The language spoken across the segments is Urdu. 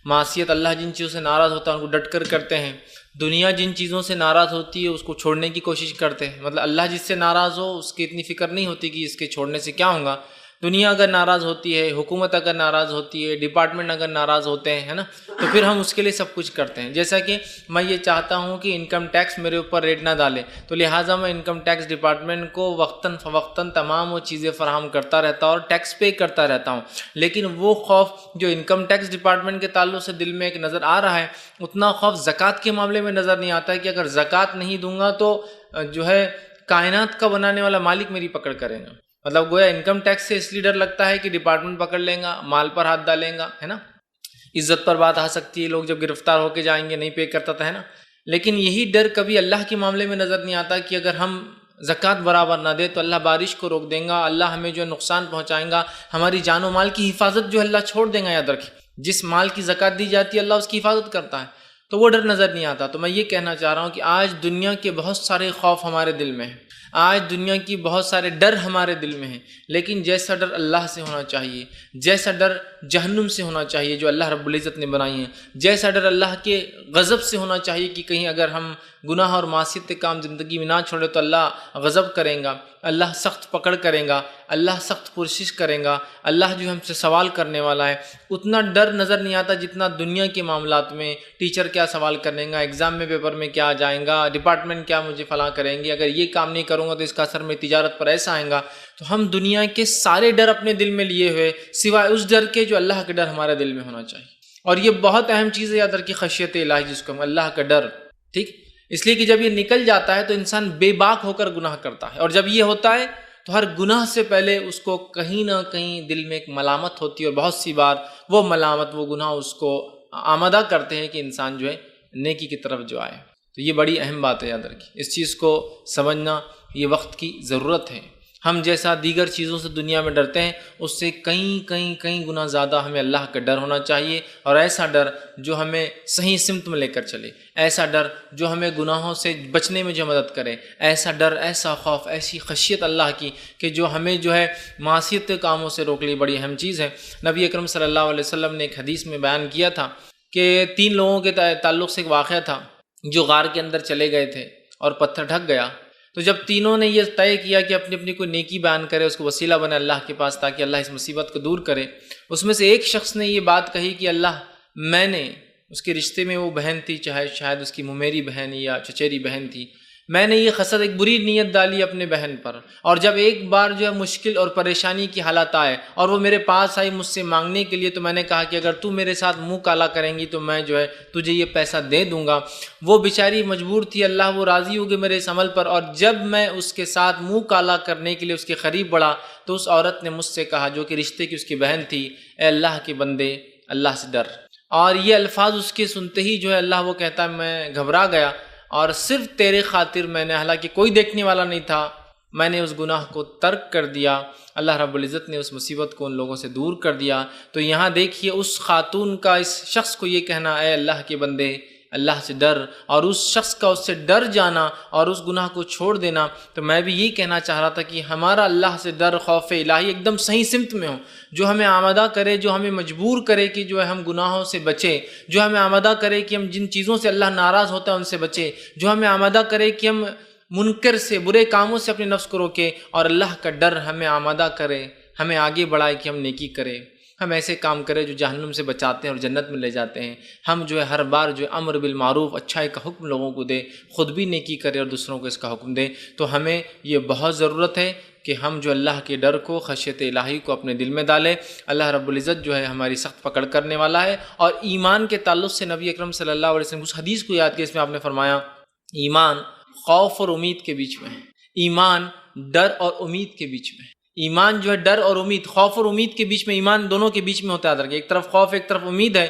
معصیت اللہ جن چیزوں سے ناراض ہوتا ہے ان کو ڈٹ کر کرتے ہیں، دنیا جن چیزوں سے ناراض ہوتی ہے اس کو چھوڑنے کی کوشش کرتے ہیں۔ مطلب اللہ جس سے ناراض ہو اس کی اتنی فکر نہیں ہوتی کہ اس کے چھوڑنے سے کیا ہوگا۔ دنیا اگر ناراض ہوتی ہے، حکومت اگر ناراض ہوتی ہے، ڈپارٹمنٹ اگر ناراض ہوتے ہیں، ہے نا، تو پھر ہم اس کے لیے سب کچھ کرتے ہیں۔ جیسا کہ میں یہ چاہتا ہوں کہ انکم ٹیکس میرے اوپر ریٹ نہ ڈالے، تو لہٰذا میں انکم ٹیکس ڈپارٹمنٹ کو وقتاً فوقتاً تمام وہ چیزیں فراہم کرتا رہتا ہوں اور ٹیکس پے کرتا رہتا ہوں۔ لیکن وہ خوف جو انکم ٹیکس ڈپارٹمنٹ کے تعلق سے دل میں ایک نظر آ رہا ہے، اتنا خوف زکوٰۃ کے معاملے میں نظر نہیں آتا ہے کہ اگر زکوٰۃ نہیں دوں گا تو جو ہے کائنات کا بنانے والا مالک میری پکڑ کرے گا۔ مطلب گویا انکم ٹیکس سے اس لیے ڈر لگتا ہے کہ ڈپارٹمنٹ پکڑ لیں گا، مال پر ہاتھ ڈالیں گا، ہے نا، عزت پر بات آ سکتی ہے، لوگ جب گرفتار ہو کے جائیں گے نہیں پے کرتا تھا، ہے نا۔ لیکن یہی ڈر کبھی اللہ کے معاملے میں نظر نہیں آتا کہ اگر ہم زکوٰۃ برابر نہ دے تو اللہ بارش کو روک دیں گا، اللہ ہمیں جو ہے نقصان پہنچائیں گا، ہماری جان و مال کی حفاظت جو اللہ چھوڑ دیں گا۔ یاد رکھیں، جس مال کی زکوٰۃ دی جاتی ہے اللہ اس کی حفاظت کرتا ہے، تو وہ ڈر نظر نہیں آتا۔ تو میں یہ کہنا چاہ رہا ہوں کہ آج دنیا کے بہت سارے خوف ہمارے دل میں ہیں، آج دنیا کی بہت سارے ڈر ہمارے دل میں ہیں، لیکن جیسا ڈر اللہ سے ہونا چاہیے، جیسا ڈر جہنم سے ہونا چاہیے جو اللہ رب العزت نے بنائی ہیں، جیسا ڈر اللہ کے غضب سے ہونا چاہیے کہ کہیں اگر ہم گناہ اور معصیت کے کام زندگی میں نہ چھوڑے تو اللہ غضب کریں گا، اللہ سخت پکڑ کریں گا، اللہ سخت پرسش کریں گا، اللہ جو ہم سے سوال کرنے والا ہے۔ اتنا ڈر نظر نہیں آتا جتنا دنیا کے معاملات میں، ٹیچر کیا سوال کریں گا، ایگزام میں پیپر میں کیا آ جائیں گا، ڈپارٹمنٹ کیا مجھے فلاں کریں گے، اگر یہ کام نہیں کروں گا تو اس کا اثر میری تجارت پر ایسا آئے گا۔ تو ہم دنیا کے سارے ڈر اپنے دل میں لیے ہوئے سوائے اس ڈر کے جو اللہ کا ڈر ہمارے دل میں ہونا چاہیے۔ اور یہ بہت اہم چیز ہے یاد رکھیے، خشیت الہی جس کو ہم اللہ کا ڈر، ٹھیک، اس لیے کہ جب یہ نکل جاتا ہے تو انسان بے باک ہو کر گناہ کرتا ہے، اور جب یہ ہوتا ہے تو ہر گناہ سے پہلے اس کو کہیں نہ کہیں دل میں ایک ملامت ہوتی ہے، اور بہت سی بار وہ ملامت، وہ گناہ اس کو آمادہ کرتے ہیں کہ انسان جو ہے نیکی کی طرف جو آئے۔ تو یہ بڑی اہم بات ہے، یاد رکھیے، اس چیز کو سمجھنا یہ وقت کی ضرورت ہے۔ ہم جیسا دیگر چیزوں سے دنیا میں ڈرتے ہیں، اس سے کئی گنا زیادہ ہمیں اللہ کا ڈر ہونا چاہیے، اور ایسا ڈر جو ہمیں صحیح سمت میں لے کر چلے، ایسا ڈر جو ہمیں گناہوں سے بچنے میں جو مدد کرے، ایسا ڈر، ایسا خوف، ایسی خشیت اللہ کی کہ جو ہمیں جو ہے معصیت کے کاموں سے روک لی، بڑی اہم چیز ہے۔ نبی اکرم صلی اللہ علیہ وسلم نے ایک حدیث میں بیان کیا تھا کہ 3 لوگوں کے تعلق سے ایک واقعہ تھا جو غار کے اندر چلے گئے تھے اور پتھر ڈھک گیا۔ تو جب تینوں نے یہ طے کیا کہ اپنی اپنی کوئی نیکی بیان کرے، اس کو وسیلہ بنے اللہ کے پاس تاکہ اللہ اس مصیبت کو دور کرے، اس میں سے ایک شخص نے یہ بات کہی کہ اللہ، میں نے، اس کے رشتے میں وہ بہن تھی، چاہے شاید اس کی ممیری بہن یا چچیری بہن تھی، میں نے یہ حسد، ایک بری نیت ڈالی اپنے بہن پر، اور جب ایک بار جو ہے مشکل اور پریشانی کی حالت آئے اور وہ میرے پاس آئی مجھ سے مانگنے کے لیے، تو میں نے کہا کہ اگر تو میرے ساتھ منہ کالا کریں گی تو میں جو ہے تجھے یہ پیسہ دے دوں گا۔ وہ بیچاری مجبور تھی، اللہ وہ راضی ہو گئے میرے اس عمل پر، اور جب میں اس کے ساتھ منہ کالا کرنے کے لیے اس کے قریب بڑھا تو اس عورت نے مجھ سے کہا، جو کہ رشتے کی اس کی بہن تھی، اے اللہ کے بندے، اللہ سے ڈر۔ اور یہ الفاظ اس کے سنتے ہی جو ہے اللہ وہ کہتا ہے میں گھبرا گیا، اور صرف تیرے خاطر میں نے، حالانکہ کوئی دیکھنے والا نہیں تھا، میں نے اس گناہ کو ترک کر دیا، اللہ رب العزت نے اس مصیبت کو ان لوگوں سے دور کر دیا۔ تو یہاں دیکھیے اس خاتون کا اس شخص کو یہ کہنا، اے اللہ کے بندے، اللہ سے ڈر، اور اس شخص کا اس سے ڈر جانا اور اس گناہ کو چھوڑ دینا۔ تو میں بھی یہی کہنا چاہ رہا تھا کہ ہمارا اللہ سے ڈر، خوف الہی ایک دم صحیح سمت میں ہو، جو ہمیں آمادہ کرے، جو ہمیں مجبور کرے کہ جو ہے ہم گناہوں سے بچیں، جو ہمیں آمادہ کرے کہ ہم جن چیزوں سے اللہ ناراض ہوتا ہے ان سے بچیں، جو ہمیں آمادہ کرے کہ ہم منکر سے، برے کاموں سے اپنے نفس کو روکیں، اور اللہ کا ڈر ہمیں آمادہ کرے، ہمیں آگے بڑھائے کہ ہم نیکی کریں، ہم ایسے کام کریں جو جہنم سے بچاتے ہیں اور جنت میں لے جاتے ہیں۔ ہم جو ہے ہر بار جو ہے امر بالمعروف، اچھائی کا حکم لوگوں کو دے، خود بھی نیکی کرے اور دوسروں کو اس کا حکم دے۔ تو ہمیں یہ بہت ضرورت ہے کہ ہم جو اللہ کے ڈر کو، خشیت الہی کو اپنے دل میں ڈالیں۔ اللہ رب العزت جو ہے ہماری سخت پکڑ کرنے والا ہے۔ اور ایمان کے تعلق سے نبی اکرم صلی اللہ علیہ وسلم اس حدیث کو یاد کیا، اس میں آپ نے فرمایا ایمان خوف اور امید کے بیچ میں ہے، ایمان ڈر اور امید کے بیچ میں ہے۔ ایمان جو ہے ڈر اور امید، خوف اور امید کے بیچ میں، ایمان دونوں کے بیچ میں ہوتا ہے، ایک طرف خوف ایک طرف امید ہے۔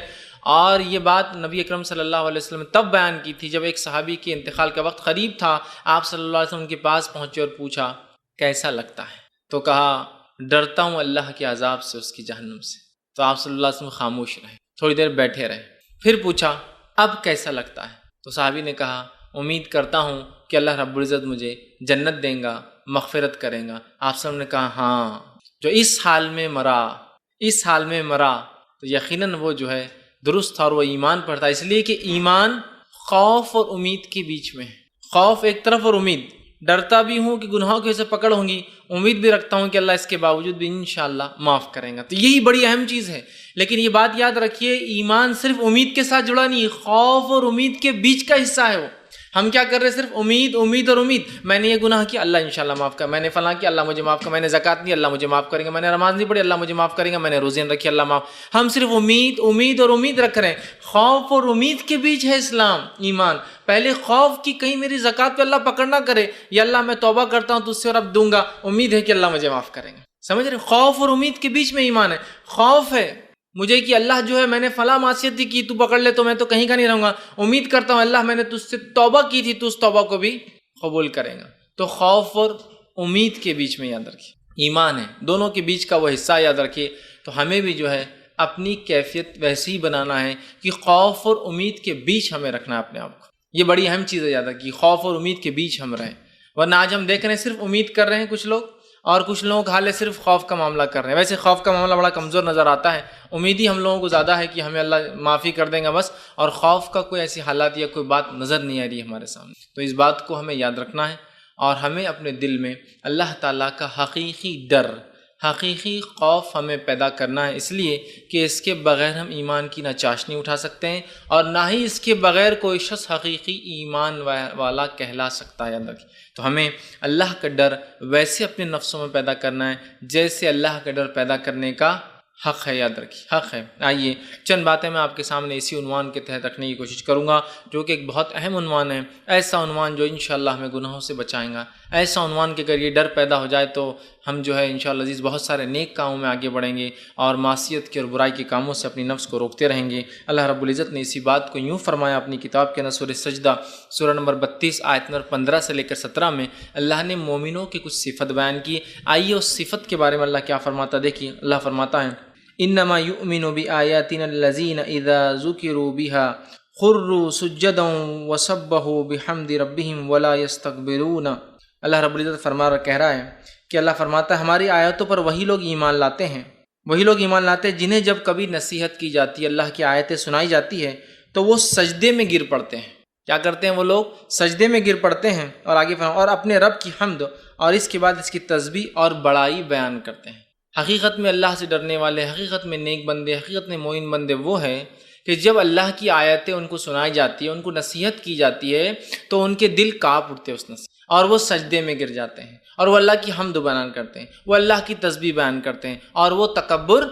اور یہ بات نبی اکرم صلی اللہ علیہ وسلم نے تب بیان کی تھی جب ایک صحابی کے انتقال کا وقت قریب تھا، آپ صلی اللہ علیہ وسلم کے پاس پہنچے اور پوچھا کیسا لگتا ہے، تو کہا ڈرتا ہوں اللہ کے عذاب سے، اس کی جہنم سے۔ تو آپ صلی اللہ علیہ وسلم خاموش رہے، تھوڑی دیر بیٹھے رہے، پھر پوچھا اب کیسا لگتا ہے، تو صحابی نے کہا امید کرتا ہوں کہ اللہ رب العزت مجھے جنت دیں گا، مغفرت کریں گا۔ آپ صلی اللہ علیہ وسلم نے کہا ہاں، جو اس حال میں مرا تو یقیناً وہ جو ہے درست اور وہ ایمان پر تھا، اس لیے کہ ایمان خوف اور امید کے بیچ میں ہے۔ خوف ایک طرف اور امید، ڈرتا بھی ہوں کہ گناہوں کی وجہ سے پکڑ ہوں گی، امید بھی رکھتا ہوں کہ اللہ اس کے باوجود بھی انشاءاللہ معاف کریں گا۔ تو یہی بڑی اہم چیز ہے۔ لیکن یہ بات یاد رکھیے، ایمان صرف امید کے ساتھ جڑا نہیں، خوف اور امید کے بیچ کا حصہ ہے وہ۔ ہم کیا کر رہے ہیں؟ صرف امید امید اور امید، میں نے یہ گناہ کیا اللہ انشاءاللہ معاف کر، میں نے فلاں کیا اللہ مجھے معاف کر، میں نے زکوٰۃ دی اللہ مجھے معاف کریں گا، میں نے نماز نہیں پڑھی اللہ مجھے معاف کریں گا، میں نے روزے رکھی اللہ معاف۔ ہم صرف امید امید اور امید رکھ رہے ہیں۔ خوف اور امید کے بیچ ہے اسلام، ایمان۔ پہلے خوف کی کہیں میری زکوٰۃ پہ اللہ پکڑ نہ کرے، یا اللہ میں توبہ کرتا ہوں تو اس سے اور اب دوں گا، امید ہے کہ اللہ مجھے معاف کریں گے۔ سمجھ رہے؟ خوف اور امید کے بیچ میں ایمان ہے۔ خوف ہے مجھے کہ اللہ جو ہے میں نے فلاں معصیت کی، تو پکڑ لے تو میں تو کہیں کا نہیں رہوں گا۔ امید کرتا ہوں اللہ میں نے تجھ سے توبہ کی تھی، تو اس توبہ کو بھی قبول کرے گا۔ تو خوف اور امید کے بیچ میں یاد رکھیے ایمان ہے، دونوں کے بیچ کا وہ حصہ یاد رکھیے۔ تو ہمیں بھی جو ہے اپنی کیفیت ویسی ہی بنانا ہے کہ خوف اور امید کے بیچ ہمیں رکھنا ہے اپنے آپ کو۔ یہ بڑی اہم چیز ہے یاد رکھیے، خوف اور امید کے بیچ ہم رہیں، ورنہ آج ہم دیکھ رہے ہیں صرف امید کر رہے ہیں کچھ لوگ، اور کچھ لوگوں کا حال ہے صرف خوف کا معاملہ کر رہے ہیں۔ ویسے خوف کا معاملہ بڑا کمزور نظر آتا ہے، امید ہی ہم لوگوں کو زیادہ ہے کہ ہمیں اللہ معافی کر دیں گا بس، اور خوف کا کوئی ایسی حالات یا کوئی بات نظر نہیں آ رہی ہے ہمارے سامنے۔ تو اس بات کو ہمیں یاد رکھنا ہے، اور ہمیں اپنے دل میں اللہ تعالیٰ کا حقیقی ڈر، حقیقی خوف ہمیں پیدا کرنا ہے، اس لیے کہ اس کے بغیر ہم ایمان کی نہ چاشنی اٹھا سکتے ہیں، اور نہ ہی اس کے بغیر کوئی شخص حقیقی ایمان والا کہلا سکتا ہے۔ یاد رکھیے، تو ہمیں اللہ کا ڈر ویسے اپنے نفسوں میں پیدا کرنا ہے جیسے اللہ کا ڈر پیدا کرنے کا حق ہے۔ یاد رکھیے حق ہے۔ آئیے چند باتیں میں آپ کے سامنے اسی عنوان کے تحت رکھنے کی کوشش کروں گا، جو کہ ایک بہت اہم عنوان ہے، ایسا عنوان جو انشاءاللہ ہمیں گناہوں سے بچائیں گا، ایسا عنوان کہ اگر یہ ڈر پیدا ہو جائے تو ہم جو ہے انشاءاللہ عزیز بہت سارے نیک کاموں میں آگے بڑھیں گے، اور معصیت کے اور برائی کے کاموں سے اپنی نفس کو روکتے رہیں گے۔ اللہ رب العزت نے اسی بات کو یوں فرمایا اپنی کتاب کے اندر، سورہ سجدہ سورہ نمبر 32 آیت نمبر 15 سے لے کر 17 میں اللہ نے مومنوں کی کچھ صفت بیان کی۔ آئیے اس صفت کے بارے میں اللہ کیا فرماتا دیکھیے۔ اللہ فرماتا ہے انما یؤمن بآیاتنا الذین اذا ذکروا بها خروا سجدا وسبحوا بحمد ربهم ولا یستکبرون۔ اللہ رب العزت کہہ رہا ہے کہ اللہ فرماتا ہے ہماری آیتوں پر وہی لوگ ایمان لاتے ہیں، وہی لوگ ایمان لاتے ہیں جنہیں جب کبھی نصیحت کی جاتی ہے، اللہ کی آیتیں سنائی جاتی ہے تو وہ سجدے میں گر پڑتے ہیں۔ کیا کرتے ہیں وہ لوگ؟ سجدے میں گر پڑتے ہیں، اور آگے اور اپنے رب کی حمد اور اس کے بعد اس کی تسبیح اور بڑائی بیان کرتے ہیں۔ حقیقت میں اللہ سے ڈرنے والے، حقیقت میں نیک بندے، حقیقت میں مومن بندے وہ ہیں کہ جب اللہ کی آیتیں ان کو سنائی جاتی ہیں، ان کو نصیحت کی جاتی ہے تو ان کے دل کانپ اٹھتے ہیں اس نصیحت، اور وہ سجدے میں گر جاتے ہیں، اور وہ اللہ کی حمد بیان کرتے ہیں، وہ اللہ کی تسبیح بیان کرتے ہیں، اور وہ تکبر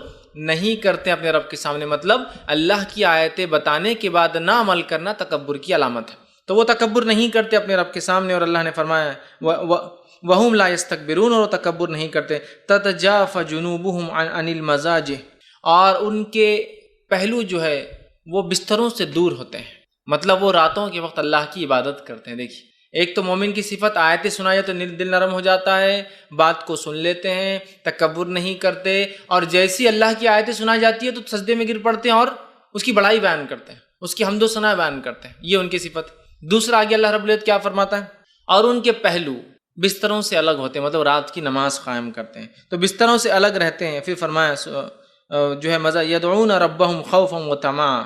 نہیں کرتے اپنے رب کے سامنے۔ مطلب اللہ کی آیتیں بتانے کے بعد نہ عمل کرنا تکبر کی علامت ہے، تو وہ تکبر نہیں کرتے اپنے رب کے سامنے، اور اللہ نے فرمایا وَهُمْ لَا يَسْتَكْبِرُونَ، اور وہ تکبر نہیں کرتے۔ تَتَجَافَ جُنُوبُهُمْ عَنِ الْمَضَاجِعِ، اور ان کے پہلو جو ہے وہ بستروں سے دور ہوتے ہیں، مطلب وہ راتوں کے وقت اللہ کی عبادت کرتے ہیں۔ دیکھیے ایک تو مومن کی صفت، آیتیں سنائی تو دل نرم ہو جاتا ہے، بات کو سن لیتے ہیں، تکبر نہیں کرتے، اور جیسی اللہ کی آیتیں سنائی جاتی ہے تو سجدے میں گر پڑتے ہیں اور اس کی بڑائی بیان کرتے ہیں، اس کی حمد و ثنا بیان کرتے ہیں۔ یہ ان کی صفت۔ دوسرا آگے اللہ رب العزت کیا فرماتا ہے؟ اور ان کے پہلو بستروں سے الگ ہوتے ہیں، مطلب رات کی نماز قائم کرتے ہیں تو بستروں سے الگ رہتے ہیں۔ پھر فرمایا جو ہے مزہ یدعون ربهم خوفا وطمعا،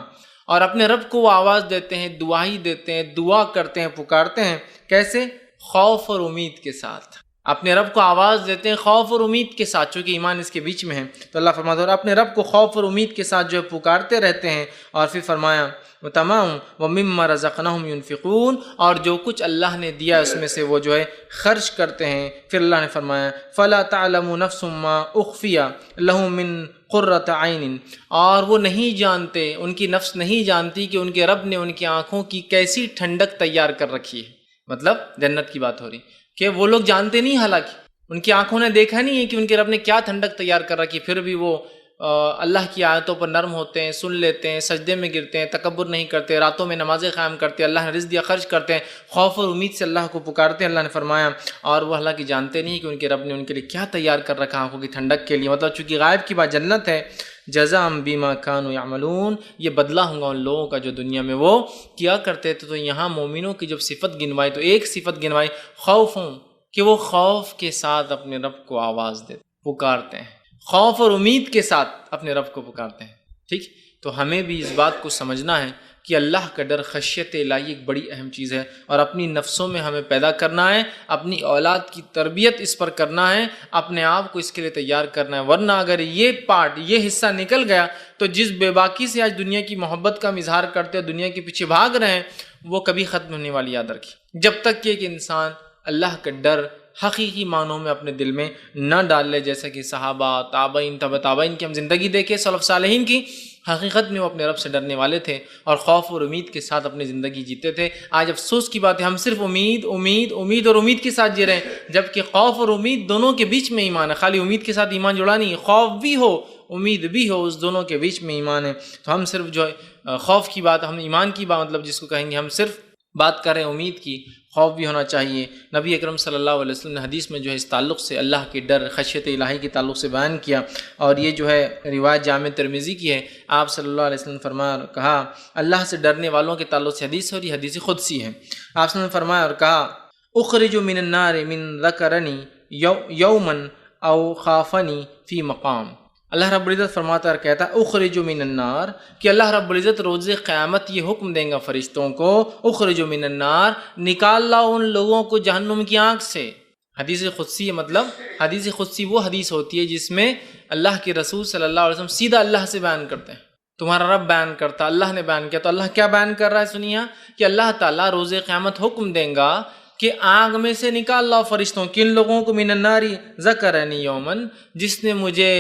اور اپنے رب کو وہ آواز دیتے ہیں، دعائی دیتے ہیں، دعا کرتے ہیں، پکارتے ہیں۔ کیسے؟ خوف اور امید کے ساتھ اپنے رب کو آواز دیتے ہیں، خوف اور امید کے ساتھ، چونکہ ایمان اس کے بیچ میں ہے۔ تو اللہ فرماتا ہے اپنے رب کو خوف اور امید کے ساتھ جو ہے پکارتے رہتے ہیں، اور پھر فرمایا وَتَمَامٌ وَمِمَّا رَزَقْنَاهُمْ يُنْفِقُونَ، اور جو کچھ اللہ نے دیا اس میں سے وہ جو ہے خرچ کرتے ہیں۔ پھر اللہ نے فرمایا فَلَا تَعْلَمُ نَفْسٌ مَّا أُخْفِيَ لَهُم مِّن قُرَّةِ عَيْنٍ، اور وہ نہیں جانتے، ان کی نفس نہیں جانتی کہ ان کے رب نے ان کی آنکھوں کی کیسی ٹھنڈک تیار کر رکھی ہے۔ مطلب جنت کی بات ہو رہی کہ وہ لوگ جانتے نہیں، حالانکہ ان کی آنکھوں نے دیکھا نہیں ہے کہ ان کے رب نے کیا ٹھنڈک تیار کر رکھی، پھر بھی وہ اللہ کی آیتوں پر نرم ہوتے ہیں، سن لیتے ہیں، سجدے میں گرتے ہیں، تکبر نہیں کرتے، راتوں میں نمازیں قائم کرتے ہیں، اللہ نے رزق دیا خرچ کرتے ہیں، خوف اور امید سے اللہ کو پکارتے ہیں۔ اللہ نے فرمایا اور وہ حالانکہ جانتے نہیں کہ ان کے رب نے ان کے لیے کیا تیار کر رکھا آنکھوں کی ٹھنڈک کے لیے، مطلب چونکہ غائب کی بات جنت ہے۔ جزاء بما كانوا يعملون، یہ بدلہ ہوگا ان لوگوں کا جو دنیا میں وہ کیا کرتے تھے۔ تو یہاں مومنوں کی جب صفت گنوائی تو ایک صفت گنوائی خوفوں، کہ وہ خوف کے ساتھ اپنے رب کو آواز دیتے پکارتے ہیں، خوف اور امید کے ساتھ اپنے رب کو پکارتے ہیں۔ ٹھیک، تو ہمیں بھی اس بات کو سمجھنا ہے کہ اللہ کا ڈر، خشیت الہی ایک بڑی اہم چیز ہے، اور اپنی نفسوں میں ہمیں پیدا کرنا ہے، اپنی اولاد کی تربیت اس پر کرنا ہے، اپنے آپ کو اس کے لیے تیار کرنا ہے، ورنہ اگر یہ پارٹ، یہ حصہ نکل گیا تو جس بے باکی سے آج دنیا کی محبت کا ہم اظہار کرتے ہیں، دنیا کے پیچھے بھاگ رہے ہیں، وہ کبھی ختم ہونے والی، یاد رکھیے، جب تک کہ ایک انسان اللہ کا ڈر حقیقی معنوں میں اپنے دل میں نہ ڈال لے، جیسا کہ صحابہ، تابعین، تبع تابعین کی ہم زندگی دیکھیں، سلف صالحین کی، حقیقت میں وہ اپنے رب سے ڈرنے والے تھے اور خوف اور امید کے ساتھ اپنی زندگی جیتے تھے۔ آج افسوس کی بات ہے، ہم صرف امید امید امید اور امید کے ساتھ جی رہے ہیں، جبکہ خوف اور امید دونوں کے بیچ میں ایمان ہے۔ خالی امید کے ساتھ ایمان جڑا نہیں ہے، خوف بھی ہو امید بھی ہو، اس دونوں کے بیچ میں ایمان ہے۔ تو ہم صرف جو ہے خوف کی بات، ہم ایمان کی بات مطلب جس کو کہیں گے، ہم صرف بات کریں امید کی، خوف بھی ہونا چاہیے۔ نبی اکرم صلی اللہ علیہ وسلم نے حدیث میں جو ہے اس تعلق سے اللہ کے ڈر، خشیت الہی کے تعلق سے بیان کیا، اور یہ جو ہے روایت جامع ترمذی کی ہے۔ آپ صلی اللہ علیہ وسلم نے فرمایا اور کہا، اللہ سے ڈرنے والوں کے تعلق سے حدیث ہے، اور یہ حدیث قدسی ہے۔ آپ صلی اللہ علیہ وسلم نے فرمایا اور کہا، اخرج من النار من ذکرنی یوما او خافنی فی مقام۔ اللہ رب العزت فرماتا اور کہتا ہے اخرج من النار، کہ اللہ رب العزت روز قیامت یہ حکم دیں گا فرشتوں کو، اخرج من النار، نکال لاؤ ان لوگوں کو جہنم کی آنکھ سے۔ حدیث قدسی مطلب، حدیث قدسی وہ حدیث ہوتی ہے جس میں اللہ کے رسول صلی اللہ علیہ وسلم سیدھا اللہ سے بیان کرتے ہیں، تمہارا رب بیان کرتا، اللہ نے بیان کیا۔ تو اللہ کیا بیان کر رہا ہے سنیے، کہ اللہ تعالیٰ روز قیامت حکم دیں گا کہ آگ میں سے نکال لاؤ فرشتوں، کن لوگوں کو، من النار ذکرنی یومن، جس نے مجھے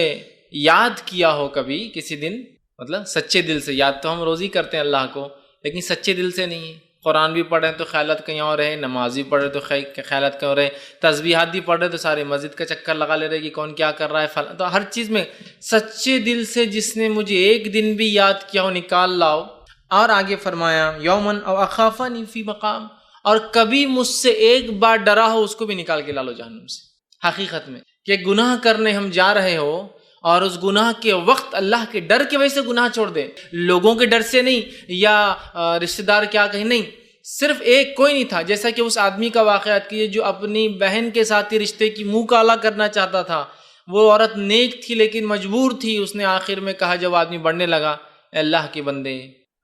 یاد کیا ہو کبھی کسی دن، مطلب سچے دل سے۔ یاد تو ہم روز ہی کرتے ہیں اللہ کو، لیکن سچے دل سے نہیں ہے۔ قرآن بھی پڑھ رہے ہیں تو خیالات کہیں اور رہے، نماز بھی پڑھ رہے تو خیالات کہیں اور رہے، تسبیحات بھی پڑھ رہے تو سارے مسجد کا چکر لگا لے رہے کہ کون کیا کر رہا ہے، تو ہر چیز میں سچے دل سے جس نے مجھے ایک دن بھی یاد کیا ہو نکال لاؤ۔ اور آگے فرمایا یومن او اخافنی فی مقام، اور کبھی مجھ سے ایک بار ڈرا ہو اس کو بھی نکال کے لا لو جہنم سے۔ حقیقت میں کہ گناہ کرنے ہم جا رہے ہو، اور اس گناہ کے وقت اللہ کے ڈر کی وجہ سے گناہ چھوڑ دے، لوگوں کے ڈر سے نہیں، یا رشتہ دار کیا کہیں، نہیں، صرف ایک کوئی نہیں تھا، جیسا کہ اس آدمی کا واقعات کیے جو اپنی بہن کے ساتھ رشتے کی منہ کالا کرنا چاہتا تھا۔ وہ عورت نیک تھی لیکن مجبور تھی، اس نے آخر میں کہا جب آدمی بڑھنے لگا، اے اللہ کے بندے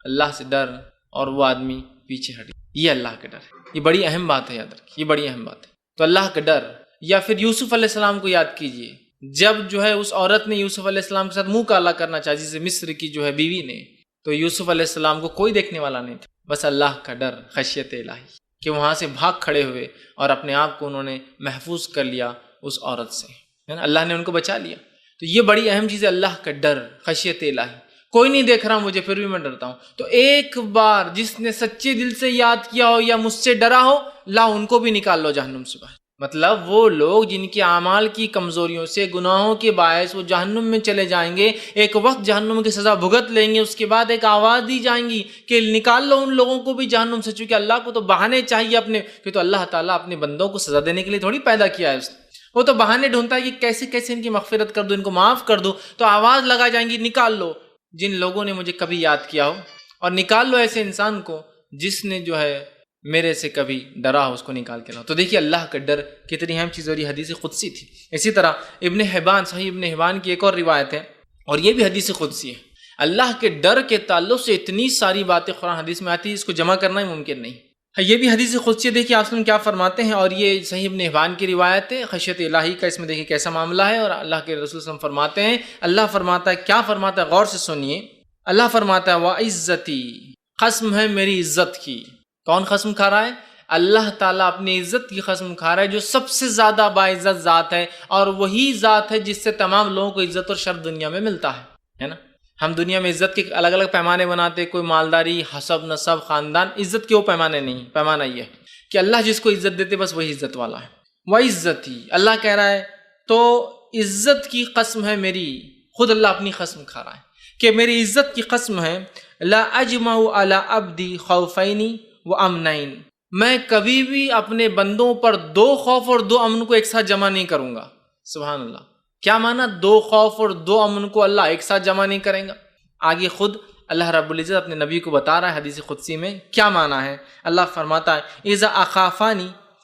اللہ سے ڈر، اور وہ آدمی پیچھے ہٹ گیا۔ یہ اللہ کا ڈر ہے، یہ بڑی اہم بات ہے، یاد رکھیے، یہ بڑی اہم بات ہے۔ تو اللہ کا ڈر، یا پھر یوسف علیہ السلام کو یاد کیجئے، جب جو ہے اس عورت نے یوسف علیہ السلام کے ساتھ منہ کالا کرنا چاہا، جسے مصر کی جو ہے بیوی نے، تو یوسف علیہ السلام کو کوئی دیکھنے والا نہیں تھا، بس اللہ کا ڈر، خشیت الہی، کہ وہاں سے بھاگ کھڑے ہوئے اور اپنے آپ کو انہوں نے محفوظ کر لیا اس عورت سے، اللہ نے ان کو بچا لیا۔ تو یہ بڑی اہم چیز ہے، اللہ کا ڈر، خشیت الہی۔ کوئی نہیں دیکھ رہا مجھے، پھر بھی میں ڈرتا ہوں۔ تو ایک بار جس نے سچے دل سے یاد کیا ہو یا مجھ سے ڈرا ہو، لا ان کو بھی نکال لو جہنم سے باہر۔ مطلب وہ لوگ جن کے اعمال کی کمزوریوں سے، گناہوں کے باعث وہ جہنم میں چلے جائیں گے، ایک وقت جہنم کی سزا بھگت لیں گے، اس کے بعد ایک آواز دی جائیں گی کہ نکال لو ان لوگوں کو بھی جہنم سے، چونکہ اللہ کو تو بہانے چاہیے اپنے، کہ تو اللہ تعالیٰ اپنے بندوں کو سزا دینے کے لیے تھوڑی پیدا کیا ہے اس نے، وہ تو بہانے ڈھونڈتا ہے کہ کیسے کیسے ان کی مغفرت کر دو، ان کو معاف کر دو۔ تو آواز لگا جائیں گی، نکال لو جن لوگوں نے مجھے کبھی یاد کیا ہو، اور نکال لو ایسے انسان کو جس نے جو ہے میرے سے کبھی ڈرا ہو، اس کو نکال کے لاؤ۔ تو دیکھیے اللہ کا ڈر کتنی اہم چیز، اور یہ حدیث قدسی تھی۔ اسی طرح ابن حبان، صحیح ابن حبان کی ایک اور روایت ہے، اور یہ بھی حدیث قدسی ہے۔ اللہ کے ڈر کے تعلق سے اتنی ساری باتیں قرآن حدیث میں آتی ہے، اس کو جمع کرنا ہی ممکن نہیں۔ یہ بھی حدیث قدسی ہے، دیکھیے آپ کیا فرماتے ہیں، اور یہ صحیح ابن حبان کی روایت ہے، خشیت الہی کا اس میں دیکھیے کیسا معاملہ ہے، اور اللہ کے رسول صلی اللہ علیہ وسلم فرماتے ہیں، اللہ فرماتا ہے، کیا فرماتا ہے، غور سے سنیے۔ اللہ فرماتا ہے وَعِزَّتِي، قسم ہے میری عزت کی۔ کون قسم کھا رہا ہے؟ اللہ تعالیٰ اپنی عزت کی قسم کھا رہا ہے، جو سب سے زیادہ باعزت ذات ہے، اور وہی ذات ہے جس سے تمام لوگوں کو عزت اور شرف دنیا میں ملتا ہے نا۔ ہم دنیا میں عزت کے الگ الگ پیمانے بناتے، کوئی مالداری، حسب، نسب، خاندان، عزت کے وہ پیمانے نہیں، پیمانہ یہ ہے کہ اللہ جس کو عزت دیتے بس وہی عزت والا ہے۔ وَعِزَّتِي، اللہ کہہ رہا ہے، تو عزت کی قسم ہے میری، خود اللہ اپنی قسم کھا رہا ہے کہ میری عزت کی قسم ہے، لا اجمع علی عبدی خوفین و امنین، میں کبھی بھی اپنے بندوں پر 2 خوف اور 2 امن کو ایک ساتھ جمع نہیں کروں گا۔ سبحان اللہ، کیا معنی 2 خوف اور 2 امن کو اللہ ایک ساتھ جمع نہیں کریں گا؟ آگے خود اللہ رب العزت اپنے نبی کو بتا رہا ہے حدیث قدسی میں کیا معنی ہے۔ اللہ فرماتا ہے اذا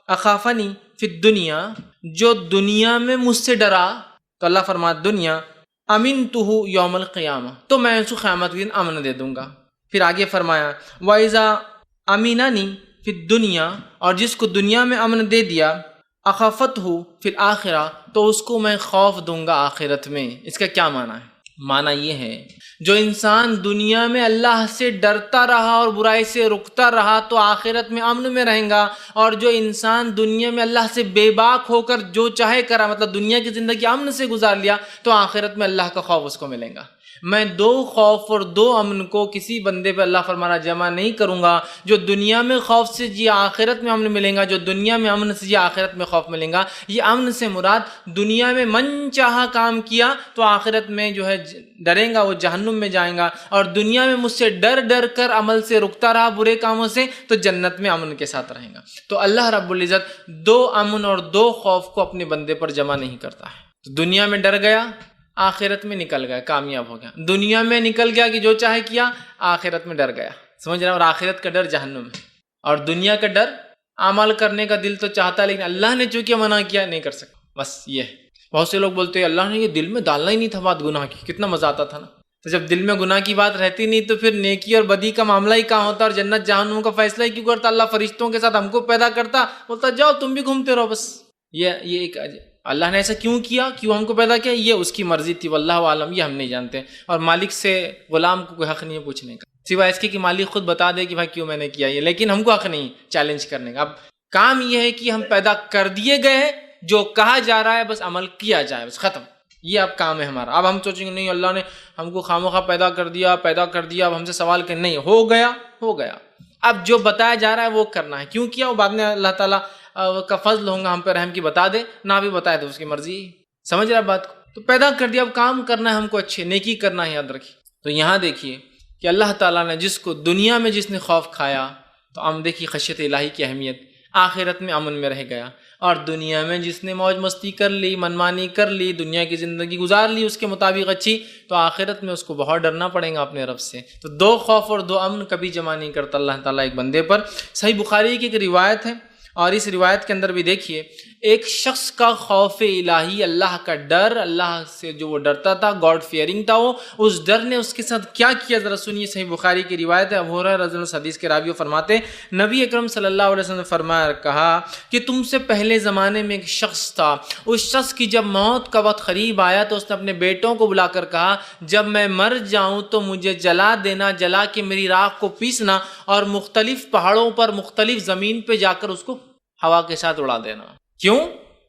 اخافنی فی الدنیا، جو دنیا میں مجھ سے ڈرا، تو اللہ فرماتا دنیا امنتہ یوم القیامہ، تو میں اس کو قیامت کے دن امن دے دوں گا۔ پھر آگے فرمایا وَإِذَا أَمِنَنِي فِي الدُّنْيَا، اور جس کو دنیا میں امن دے دیا، اخفتہ فی الآخرہ، تو اس کو میں خوف دوں گا آخرت میں۔ اس کا کیا معنی ہے؟ معنی یہ ہے جو انسان دنیا میں اللہ سے ڈرتا رہا اور برائی سے رکتا رہا تو آخرت میں امن میں رہیں گا، اور جو انسان دنیا میں اللہ سے بے باک ہو کر جو چاہے کرا، مطلب دنیا کی زندگی امن سے گزار لیا، تو آخرت میں اللہ کا خوف اس کو ملے گا۔ میں دو خوف اور دو امن کو کسی بندے پہ اللہ فرمانا جمع نہیں کروں گا۔ جو دنیا میں خوف سے جی آخرت میں امن ملیں گا، جو دنیا میں امن سے جی آخرت میں خوف ملیں گا۔ یہ امن سے مراد دنیا میں من چاہا کام کیا تو آخرت میں جو ہے ڈریں گا، وہ جہنم میں جائیں گا، اور دنیا میں مجھ سے ڈر ڈر کر عمل سے رکتا رہا برے کاموں سے تو جنت میں امن کے ساتھ رہیں گا۔ تو اللہ رب العزت دو امن اور دو خوف کو اپنے بندے پر جمع نہیں کرتا ہے۔ تو دنیا میں ڈر گیا، آخرت میں نکل گیا، کامیاب ہو گیا۔ دنیا میں نکل گیا کہ جو چاہے کیا، آخرت میں ڈر گیا، سمجھ رہے ہیں؟ اور آخرت کا ڈر جہنم ہے، اور دنیا کا ڈر عمل کرنے کا دل تو چاہتا ہے، لیکن اللہ نے چونکہ منع کیا نہیں کر سکتا، بس یہ ہے۔ بہت سے لوگ بولتے ہیں اللہ نے یہ دل میں ڈالنا ہی نہیں تھا بات گناہ کی، کتنا مزہ آتا تھا نا۔ تو جب دل میں گناہ کی بات رہتی نہیں تو پھر نیکی اور بدی کا معاملہ ہی کہاں ہوتا، اور جنت جہنم کا فیصلہ ہی کیوں کرتا؟ اللہ فرشتوں کے ساتھ ہم کو پیدا کرتا، بولتا جاؤ تم بھی گھومتے رہو بس۔ یہ ایک اللہ نے ایسا کیوں کیا، کیوں ہم کو پیدا کیا، یہ اس کی مرضی تھی، واللہ عالم، یہ ہم نہیں جانتے۔ اور مالک سے غلام کو کوئی حق نہیں ہے پوچھنے کا، سوائے اس کے کہ مالک خود بتا دے کہ بھائی کیوں میں نے کیا یہ، لیکن ہم کو حق نہیں چیلنج کرنے کا۔ اب کام یہ ہے کہ ہم پیدا کر دیے گئے ہیں، جو کہا جا رہا ہے بس عمل کیا جائے، بس ختم۔ یہ اب کام ہے ہمارا۔ اب ہم سوچیں گے نہیں اللہ نے ہم کو خامخواہ پیدا کر دیا، اب ہم سے سوال کریں، نہیں، ہو گیا۔ اب جو بتایا جا رہا ہے وہ کرنا ہے، کیوں کیا وہ بعد میں اللہ تعالیٰ کا فضل ہوگا ہم پہ رحم کی، بتا دے نہ بھی بتائے تو اس کی مرضی، سمجھ رہا بات کو؟ تو پیدا کر دیا، اب کام کرنا ہے ہم کو، اچھے نیکی کرنا ہے، یاد رکھیے۔ تو یہاں دیکھیے کہ اللہ تعالیٰ نے جس کو دنیا میں جس نے خوف کھایا تو ہم دیکھیے خشیت الہی کی اہمیت، آخرت میں امن میں رہ گیا، اور دنیا میں جس نے موج مستی کر لی، منمانی کر لی، دنیا کی زندگی گزار لی اس کے مطابق اچھی، تو آخرت میں اس کو بہت ڈرنا پڑے گا اپنے رب سے۔ تو دو خوف اور دو امن کبھی جمع نہیں کرتا اللہ تعالیٰ ایک بندے پر۔ صحیح بخاری کی ایک روایت ہے، اور اس روایت کے اندر بھی دیکھیے ایک شخص کا خوف الہی، اللہ کا ڈر، اللہ سے جو وہ ڈرتا تھا، گاڈ فیئرنگ تھا وہ، اس ڈر نے اس کے ساتھ کیا کیا ذرا سنیے۔ صحیح بخاری کی روایت ہے، ابو ہریرہ رضی اللہ عنہ حدیث کے راوی فرماتے نبی اکرم صلی اللہ علیہ وسلم نے فرمایا کہا کہ تم سے پہلے زمانے میں ایک شخص تھا، اس شخص کی جب موت کا وقت قریب آیا تو اس نے اپنے بیٹوں کو بلا کر کہا جب میں مر جاؤں تو مجھے جلا دینا، جلا کے میری راکھ کو پیسنا اور مختلف پہاڑوں پر مختلف زمین پہ جا کر اس کو ہوا کے ساتھ اڑا دینا۔ کیوں؟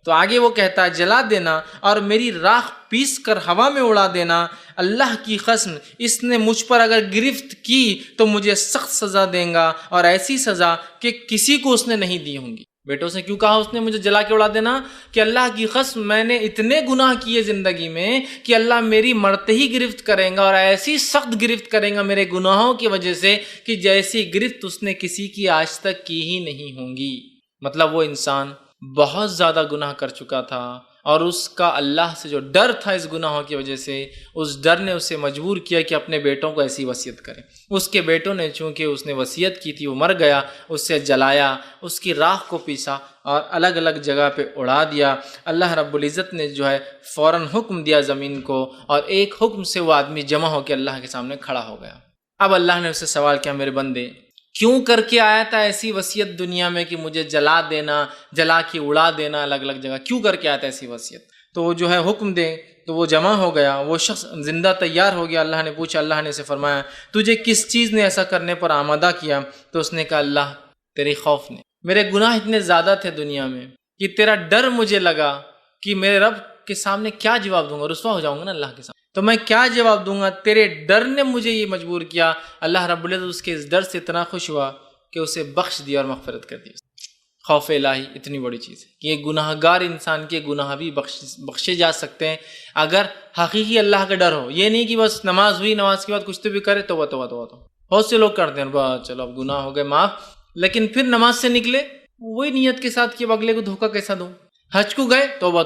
تو آگے وہ کہتا ہے جلا دینا اور میری راکھ پیس کر ہوا میں اڑا دینا، اللہ کی قسم اس نے مجھ پر اگر گرفت کی تو مجھے سخت سزا دیں گا، اور ایسی سزا کہ کسی کو اس نے نہیں دی ہوں گی۔ بیٹوں سے کیوں کہا اس نے مجھے جلا کے اڑا دینا؟ کہ اللہ کی قسم میں نے اتنے گناہ کیے زندگی میں کہ اللہ میری مرتے ہی گرفت کریں گا، اور ایسی سخت گرفت کریں گا میرے گناہوں کی وجہ سے کہ جیسی گرفت اس نے کسی کی آج تک کی ہی نہیں ہوں گی۔ مطلب وہ انسان بہت زیادہ گناہ کر چکا تھا، اور اس کا اللہ سے جو ڈر تھا اس گناہوں کی وجہ سے، اس ڈر نے اسے مجبور کیا کہ اپنے بیٹوں کو ایسی وصیت کرے۔ اس کے بیٹوں نے چونکہ اس نے وصیت کی تھی، وہ مر گیا، اس سے جلایا، اس کی راکھ کو پیسا اور الگ الگ جگہ پہ اڑا دیا۔ اللہ رب العزت نے جو ہے فوراً حکم دیا زمین کو، اور ایک حکم سے وہ آدمی جمع ہو کے اللہ کے سامنے کھڑا ہو گیا۔ اب اللہ نے اس سے سوال کیا میرے بندے کیوں کر کے آیا تھا ایسی وصیت دنیا میں کہ مجھے جلا دینا، جلا کے اڑا دینا الگ الگ جگہ، کیوں کر کے آیا تھا ایسی وصیت؟ تو وہ جو ہے حکم دے تو وہ جمع ہو گیا، وہ شخص زندہ تیار ہو گیا۔ اللہ نے پوچھا، اللہ نے اسے فرمایا تجھے کس چیز نے ایسا کرنے پر آمادہ کیا؟ تو اس نے کہا اللہ تیرے خوف نے، میرے گناہ اتنے زیادہ تھے دنیا میں کہ تیرا ڈر مجھے لگا کہ میرے رب کے سامنے کیا جواب دوں گا، رسوا ہو جاؤں گا نا اللہ کے سامنے، تو میں کیا جواب دوں گا، تیرے ڈر نے مجھے یہ مجبور کیا۔ اللہ رب العزت اس کے اس ڈر سے اتنا خوش ہوا کہ اسے بخش دیا اور مغفرت کر دی۔ خوف الہی اتنی بڑی چیز ہے کہ ایک گناہ گار انسان کے گناہ بھی بخشے جا سکتے ہیں اگر حقیقی اللہ کا ڈر ہو۔ یہ نہیں کہ بس نماز ہوئی، نماز کے بعد کچھ تو بھی کرے تو بہت سے لوگ کرتے ہیں بس چلو اب گناہ ہو گئے معاف، لیکن پھر نماز سے نکلے وہی نیت کے ساتھ کہ اب اگلے کو دھوکہ کیسا دوں۔ حج کو گئے توبہ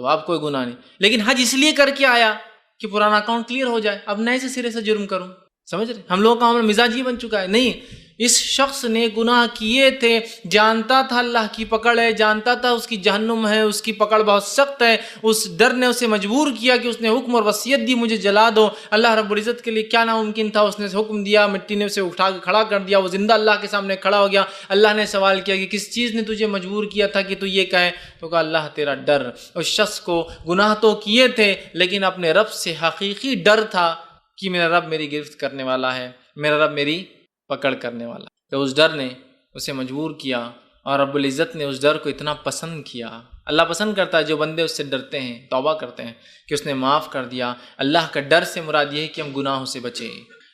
اب کوئی گناہ نہیں، لیکن حج اس لیے کر کے آیا کہ پرانا اکاؤنٹ کلیئر ہو جائے، اب نئے سے سرے سے جرم کروں۔ سمجھ رہے؟ ہم لوگوں کا مزاج یہ بن چکا ہے، نہیں اس شخص نے گناہ کیے تھے، جانتا تھا اللہ کی پکڑ ہے، جانتا تھا اس کی جہنم ہے، اس کی پکڑ بہت سخت ہے، اس ڈر نے اسے مجبور کیا کہ اس نے حکم اور وصیت دی مجھے جلا دو۔ اللہ رب العزت کے لیے کیا ناممکن تھا، اس نے حکم دیا، مٹی نے اسے اٹھا کے کھڑا کر دیا، وہ زندہ اللہ کے سامنے کھڑا ہو گیا۔ اللہ نے سوال کیا کہ کس چیز نے تجھے مجبور کیا تھا کہ تو یہ کہے؟ تو کہا اللہ تیرا ڈر۔ اس شخص کو گناہ تو کیے تھے لیکن اپنے رب سے حقیقی ڈر تھا کہ میرا رب میری گرفت کرنے والا ہے، میرا رب میری پکڑ کرنے والا ہے۔ تو اس ڈر نے اسے مجبور کیا اور رب العزت نے اس ڈر کو اتنا پسند کیا۔ اللہ پسند کرتا ہے جو بندے اس سے ڈرتے ہیں، توبہ کرتے ہیں، کہ اس نے معاف کر دیا۔ اللہ کا ڈر سے مراد یہ ہے کہ ہم گناہوں سے بچیں،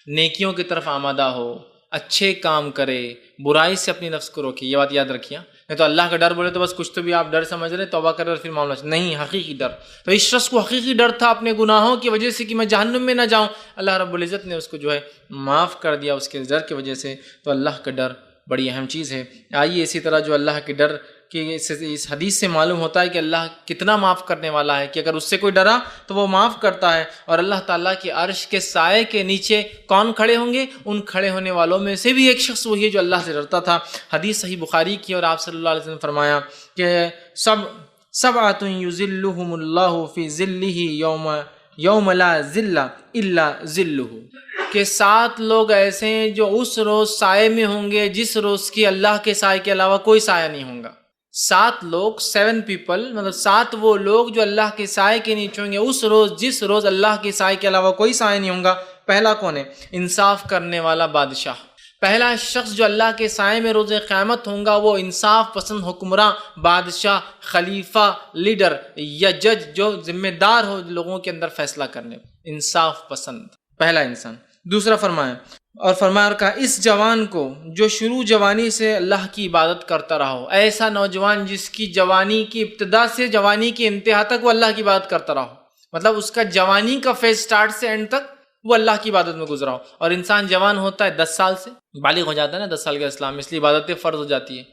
نیکیوں کی طرف آمادہ ہو، اچھے کام کرے، برائی سے اپنی نفس کو روکے۔ یہ بات یاد رکھیے، نہیں تو اللہ کا ڈر بولے تو بس کچھ تو بھی آپ ڈر سمجھ رہے، توبہ کر رہے پھر معاملہ نہیں، حقیقی ڈر۔ تو اس شخص کو حقیقی ڈر تھا اپنے گناہوں کی وجہ سے کہ میں جہنم میں نہ جاؤں۔ اللہ رب العزت نے اس کو جو ہے معاف کر دیا اس کے ڈر کی وجہ سے۔ تو اللہ کا ڈر بڑی اہم چیز ہے۔ آئیے اسی طرح جو اللہ کے ڈر کہ اس حدیث سے معلوم ہوتا ہے کہ اللہ کتنا معاف کرنے والا ہے، کہ اگر اس سے کوئی ڈرا تو وہ معاف کرتا ہے۔ اور اللہ تعالیٰ کے عرش کے سائے کے نیچے کون کھڑے ہوں گے؟ ان کھڑے ہونے والوں میں سے بھی ایک شخص وہی ہے جو اللہ سے ڈرتا تھا۔ حدیث صحیح بخاری کی، اور آپ صلی اللہ علیہ وسلم نے فرمایا کہ سبعۃ یظلھم اللہ فی ظلہ یوم لا ظل الا ظلہ، کہ 7 لوگ ایسے ہیں جو اس روز سائے میں ہوں گے جس روز کی اللہ کے سائے کے علاوہ کوئی سایہ نہیں ہوگا۔ 7 لوگ، 7 پیپل، مطلب 7 وہ لوگ جو اللہ کے سائے کے نیچے ہوں گے اس روز جس روز اللہ کے سائے کے علاوہ کوئی سایہ نہیں ہوگا۔ پہلا کون ہے؟ انصاف کرنے والا بادشاہ۔ پہلا شخص جو اللہ کے سائے میں روز قیامت ہوگا وہ انصاف پسند حکمراں، بادشاہ، خلیفہ، لیڈر یا جج، جو ذمہ دار ہو لوگوں کے اندر فیصلہ کرنے، انصاف پسند، پہلا انسان۔ دوسرا فرمایا اور کہا اس جوان کو جو شروع جوانی سے اللہ کی عبادت کرتا رہا ہو، ایسا نوجوان جس کی جوانی کی ابتدا سے جوانی کی انتہا تک وہ اللہ کی عبادت کرتا رہا ہو، مطلب اس کا جوانی کا فیز سٹارٹ سے اینڈ تک وہ اللہ کی عبادت میں گزرا ہو۔ اور انسان جوان ہوتا ہے 10 سال سے، بالغ ہو جاتا ہے نا 10 سال کا اسلام، اس لیے عبادتیں فرض ہو جاتی ہے۔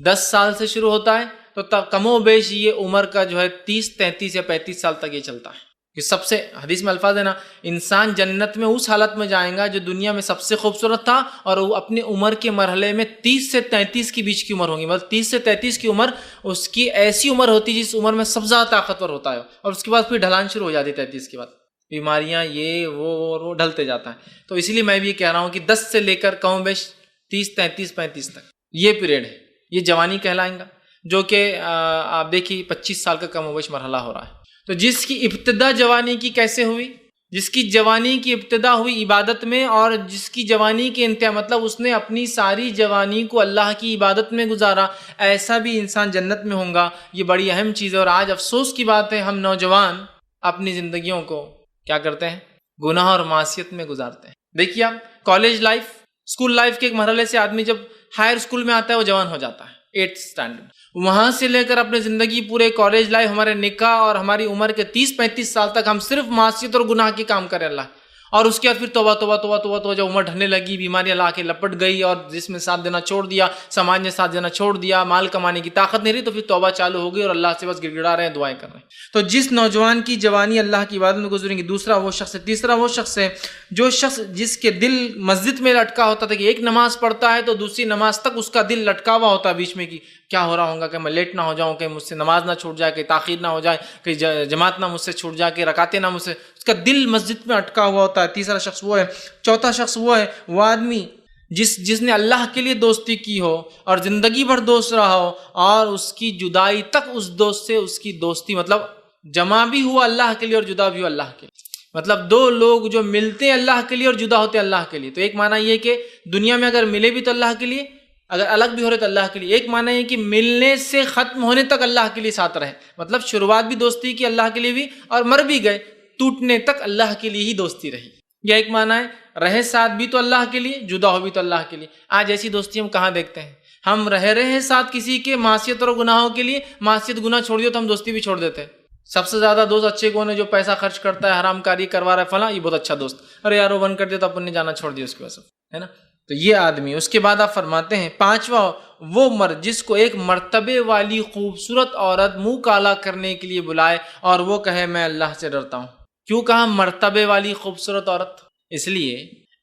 10 سال سے شروع ہوتا ہے تو کم و بیش یہ عمر کا جو ہے 30، 33 یا 35 سال تک یہ چلتا ہے۔ کہ سب سے حدیث میں الفاظ ہے نا، انسان جنت میں اس حالت میں جائیں گا جو دنیا میں سب سے خوبصورت تھا، اور وہ اپنی عمر کے مرحلے میں 30 سے 33 کے بیچ کی عمر ہوگی، مطلب 30 سے 33 کی عمر اس کی ایسی عمر ہوتی ہے جس عمر میں سب سے زیادہ طاقتور ہوتا ہے، اور اس کے بعد پھر ڈھلان شروع ہو جاتی ہے 33 کے بعد، بیماریاں یہ وہ ڈھلتے جاتا ہے۔ تو اسی لیے میں بھی یہ کہہ رہا ہوں کہ 10 سے لے کر کم و بیش 30، 33، 35 تک یہ پیریڈ ہے، یہ جوانی کہلائیں گا، جو کہ آپ دیکھیے 25 سال کا کم و بیش مرحلہ ہو رہا ہے۔ تو جس کی ابتدا جوانی کی کیسے ہوئی؟ جس کی جوانی کی ابتدا ہوئی عبادت میں، اور جس کی جوانی کی انتہا مطلب اس نے اپنی ساری جوانی کو اللہ کی عبادت میں گزارا، ایسا بھی انسان جنت میں ہوگا۔ یہ بڑی اہم چیز ہے۔ اور آج افسوس کی بات ہے، ہم نوجوان اپنی زندگیوں کو کیا کرتے ہیں؟ گناہ اور معصیت میں گزارتے ہیں۔ دیکھیے آپ کالج لائف، اسکول لائف کے ایک مرحلے سے آدمی جب ہائر اسکول میں آتا ہے وہ جوان ہو جاتا ہے، 8th اسٹینڈرڈ، وہاں سے لے کر اپنے زندگی پورے کالج لائف، ہمارے نکاح اور ہماری عمر کے 30-35 سال تک ہم صرف معصیت اور گناہ کے کام کریں اللہ، اور اس کے بعد پھر توبہ توبہ توبہ توبہ توبہ، جب عمر ڈھلنے لگی، بیماریاں لا کے لپٹ گئی، اور جس میں ساتھ دینا چھوڑ دیا، سماج نے ساتھ دینا چھوڑ دیا، مال کمانے کی طاقت نہیں رہی، تو پھر توبہ چالو ہو گئی اور اللہ سے بس گڑ گڑا رہے ہیں، دعائیں کر رہے ہیں۔ تو جس نوجوان کی جوانی اللہ کی عبادت میں گزریں گی، دوسرا وہ شخص ہے۔ تیسرا وہ شخص ہے جو شخص جس کے دل مسجد میں لٹکا ہوتا تھا، کہ ایک نماز پڑھتا ہے تو دوسری نماز تک اس کا دل لٹکا ہوا ہوتا ہے بیچ میں، کہ کیا ہو رہا ہوگا، کہ میں لیٹ نہ ہو جاؤں، کہ مجھ سے نماز نہ چھوٹ جائے، کہ تاخیر نہ ہو جائے، کہ جماعت نہ مجھ سے چھوٹ جائے، کہ رکعتیں نہ مجھ سے، اس کا دل مسجد میں اٹکا ہوا ہوتا ہے۔ تیسرا شخص وہ ہے۔ چوتھا شخص وہ ہے، وہ آدمی جس نے اللہ کے لیے دوستی کی ہو اور زندگی بھر دوست رہا ہو، اور اس کی جدائی تک اس دوست سے اس کی دوستی مطلب جمع بھی ہوا اللہ کے لیے اور جدا بھی ہوا اللہ کے لیے، مطلب 2 لوگ جو ملتے ہیں اللہ کے لیے اور جدا ہوتے ہیں اللہ کے لیے۔ تو ایک معنی یہ کہ دنیا میں اگر ملے بھی تو اللہ کے لیے، اگر الگ بھی ہو رہے تو اللہ کے لیے۔ ایک معنی یہ کہ ملنے سے ختم ہونے تک اللہ کے لیے ساتھ رہے، مطلب شروعات بھی دوستی کی اللہ کے لیے بھی، اور مر بھی گئے، ٹوٹنے تک اللہ کے لیے ہی دوستی رہی۔ یہ ایک معنی ہے، رہے ساتھ بھی تو اللہ کے لیے، جدا ہو بھی تو اللہ کے لیے۔ آج ایسی دوستی ہم کہاں دیکھتے ہیں؟ ہم رہے ہیں ساتھ کسی کے معصیت اور گناہوں کے لیے، معصیت گناہ چھوڑ دیا تو ہم دوستی بھی چھوڑ دیتے ہیں۔ سب سے زیادہ دوست اچھے کون ہے؟ جو پیسہ خرچ کرتا ہے، حرام کاری کروا رہا ہے، فلاں، یہ بہت اچھا دوست، ارے یار وہ بند کر دیا تو اپن نے جانا چھوڑ دیا اس کی وجہ سے، ہے نا؟ تو یہ آدمی۔ اس کے بعد آپ فرماتے ہیں 5واں وہ مرد جس کو ایک مرتبے والی خوبصورت عورت منہ کالا کرنے کے لیے بلائے اور وہ کہے میں اللہ سے ڈرتا ہوں۔ کیوں کہا مرتبے والی خوبصورت عورت؟ اس لیے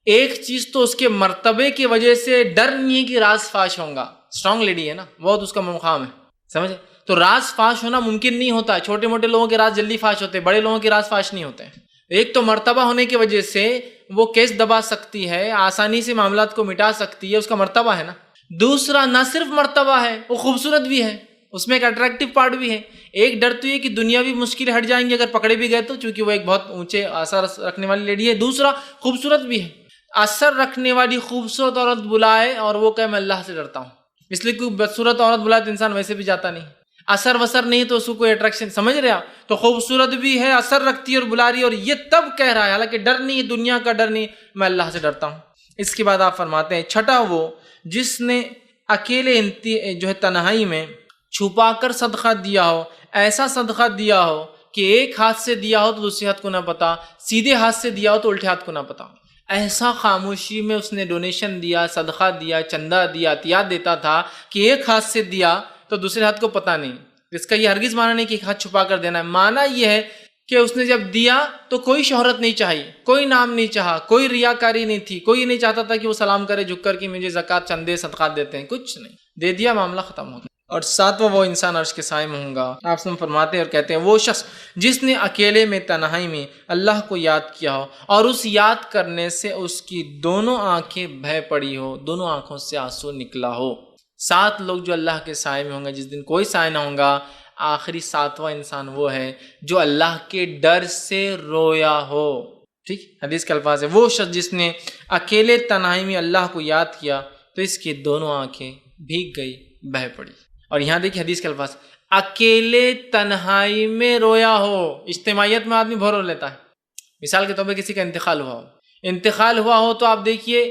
ایک چیز تو اس کے مرتبے کی وجہ سے ڈر نہیں ہے کہ راز فاش ہوگا. اسٹرانگ لیڈی ہے نا, بہت اس کا مقام ہے, سمجھے. تو راز فاش ہونا ممکن نہیں ہوتا. چھوٹے موٹے لوگوں کے راز جلدی فاش ہوتے, بڑے لوگوں کے راز فاش نہیں ہوتے. ایک تو مرتبہ ہونے کی وجہ سے وہ کیس دبا سکتی ہے, آسانی سے معاملات کو مٹا سکتی ہے, اس کا مرتبہ ہے نا. دوسرا نہ صرف مرتبہ ہے, وہ خوبصورت بھی ہے, اس میں ایک اٹریکٹیو پارٹ بھی ہے. ایک ڈر تو یہ کہ دنیاوی مشکل ہٹ جائیں گے اگر پکڑے بھی گئے تو, چونکہ وہ ایک بہت اونچے اثر رکھنے والی لیڈی ہے. دوسرا خوبصورت بھی ہے. اثر رکھنے والی خوبصورت عورت بلائے اور وہ کہے میں اللہ سے ڈرتا ہوں, اس لیے کوئی بدصورت عورت بلائے تو انسان ویسے بھی جاتا نہیں. اثر وسر نہیں تو اس کو کوئی اٹریکشن, سمجھ رہے آپ. تو خوبصورت بھی ہے, اثر رکھتی ہے اور بلا رہی ہے, اور یہ تب کہہ رہا ہے, حالانکہ ڈر نہیں ہے, دنیا کا ڈر نہیں, میں اللہ سے ڈرتا ہوں. اس کے بعد آپ فرماتے ہیں چھٹا وہ جس نے اکیلے جو ہے تنہائی میں چھپا کر صدقہ دیا ہو, ایسا صدقہ دیا ہو کہ ایک ہاتھ سے دیا ہو تو دوسرے ہاتھ کو نہ پتا, سیدھے ہاتھ سے دیا ہو تو الٹے ہاتھ کو نہ پتا. ایسا خاموشی میں اس نے ڈونیشن دیا, صدقہ دیا, چندہ دیا, عطیات دیتا تھا کہ ایک ہاتھ سے دیا تو دوسرے ہاتھ کو پتہ نہیں. اس کا یہ ہرگز معنی نہیں کہ ایک ہاتھ چھپا کر دینا ہے. معنی یہ ہے کہ اس نے جب دیا تو کوئی شہرت نہیں چاہی, کوئی نام نہیں چاہا, کوئی ریاکاری نہیں تھی, کوئی نہیں چاہتا تھا کہ وہ سلام کرے جھک کر کہ مجھے زکوٰۃ چندے صدقات دیتے ہیں, کچھ نہیں, دے دیا, معاملہ ختم ہو گیا. اور ساتواں وہ انسان عرش کے سائے میں ہوں گا. آپ سے فرماتے ہیں اور کہتے ہیں وہ شخص جس نے اکیلے میں تنہائی میں اللہ کو یاد کیا ہو اور اس یاد کرنے سے اس کی دونوں آنکھیں بہہ پڑی ہو, دونوں آنکھوں سے آنسو نکلا ہو. 7 لوگ جو اللہ کے سائے میں ہوں گے جس دن کوئی سائے نہ ہوگا. آخری 7واں انسان وہ ہے جو اللہ کے ڈر سے رویا ہو. ٹھیک, حدیث کے الفاظ ہے وہ شخص جس نے اکیلے تنہائی میں اللہ کو یاد کیا تو اس کی دونوں آنکھیں بھیگ گئی, بہہ پڑی. اور یہاں دیکھیں حدیث کے الفاظ, اکیلے تنہائی میں رویا ہو. اجتماعیت میں آدمی بہت رو لیتا ہے. مثال کے طور پہ کسی کا انتقال ہوا ہو تو آپ دیکھیے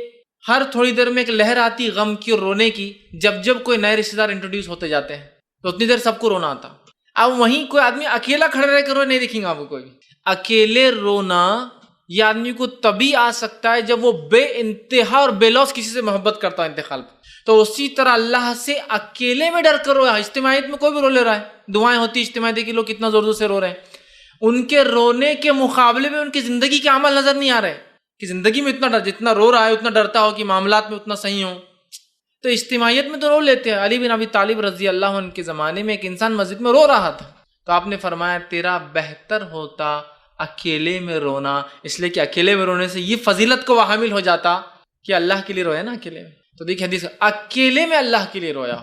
ہر تھوڑی دیر میں ایک لہر آتی غم کی اور رونے کی. جب کوئی نئے رشتہ دار انٹروڈیوس ہوتے جاتے ہیں تو اتنی دیر سب کو رونا آتا. اب وہیں کوئی آدمی اکیلا کھڑے رہ کر رو نہیں دیکھیں گے آپ کو کوئی. اکیلے رونا یہ آدمی کو تبھی آ سکتا ہے جب وہ بے انتہا اور بے لوث کسی سے محبت کرتا ہے انتقال پر. تو اسی طرح اللہ سے اکیلے میں ڈر کر رویا. اجتماعیت میں کوئی بھی رو لے رہا ہے, دعائیں ہوتی اجتماعیت کے لوگ کتنا زور زور سے رو رہے ہیں, ان کے رونے کے مقابلے میں ان کی زندگی کے عمل نظر نہیں آ رہے کہ زندگی میں اتنا ڈر, جتنا رو رہا ہے اتنا ڈرتا ہو کہ معاملات میں اتنا صحیح ہوں. تو اجتماعیت میں تو رو لیتے ہیں. علی بن ابی طالب رضی اللہ عنہ کے زمانے میں ایک انسان مسجد میں رو رہا تھا تو آپ نے فرمایا تیرا بہتر ہوتا اکیلے میں رونا, اس لیے کہ اکیلے میں رونے سے یہ فضیلت کو وہ حامل ہو جاتا کہ اللہ کے لیے رویا نا اکیلے میں. تو دیکھیں حدیث, اکیلے میں اللہ کے لیے رویا.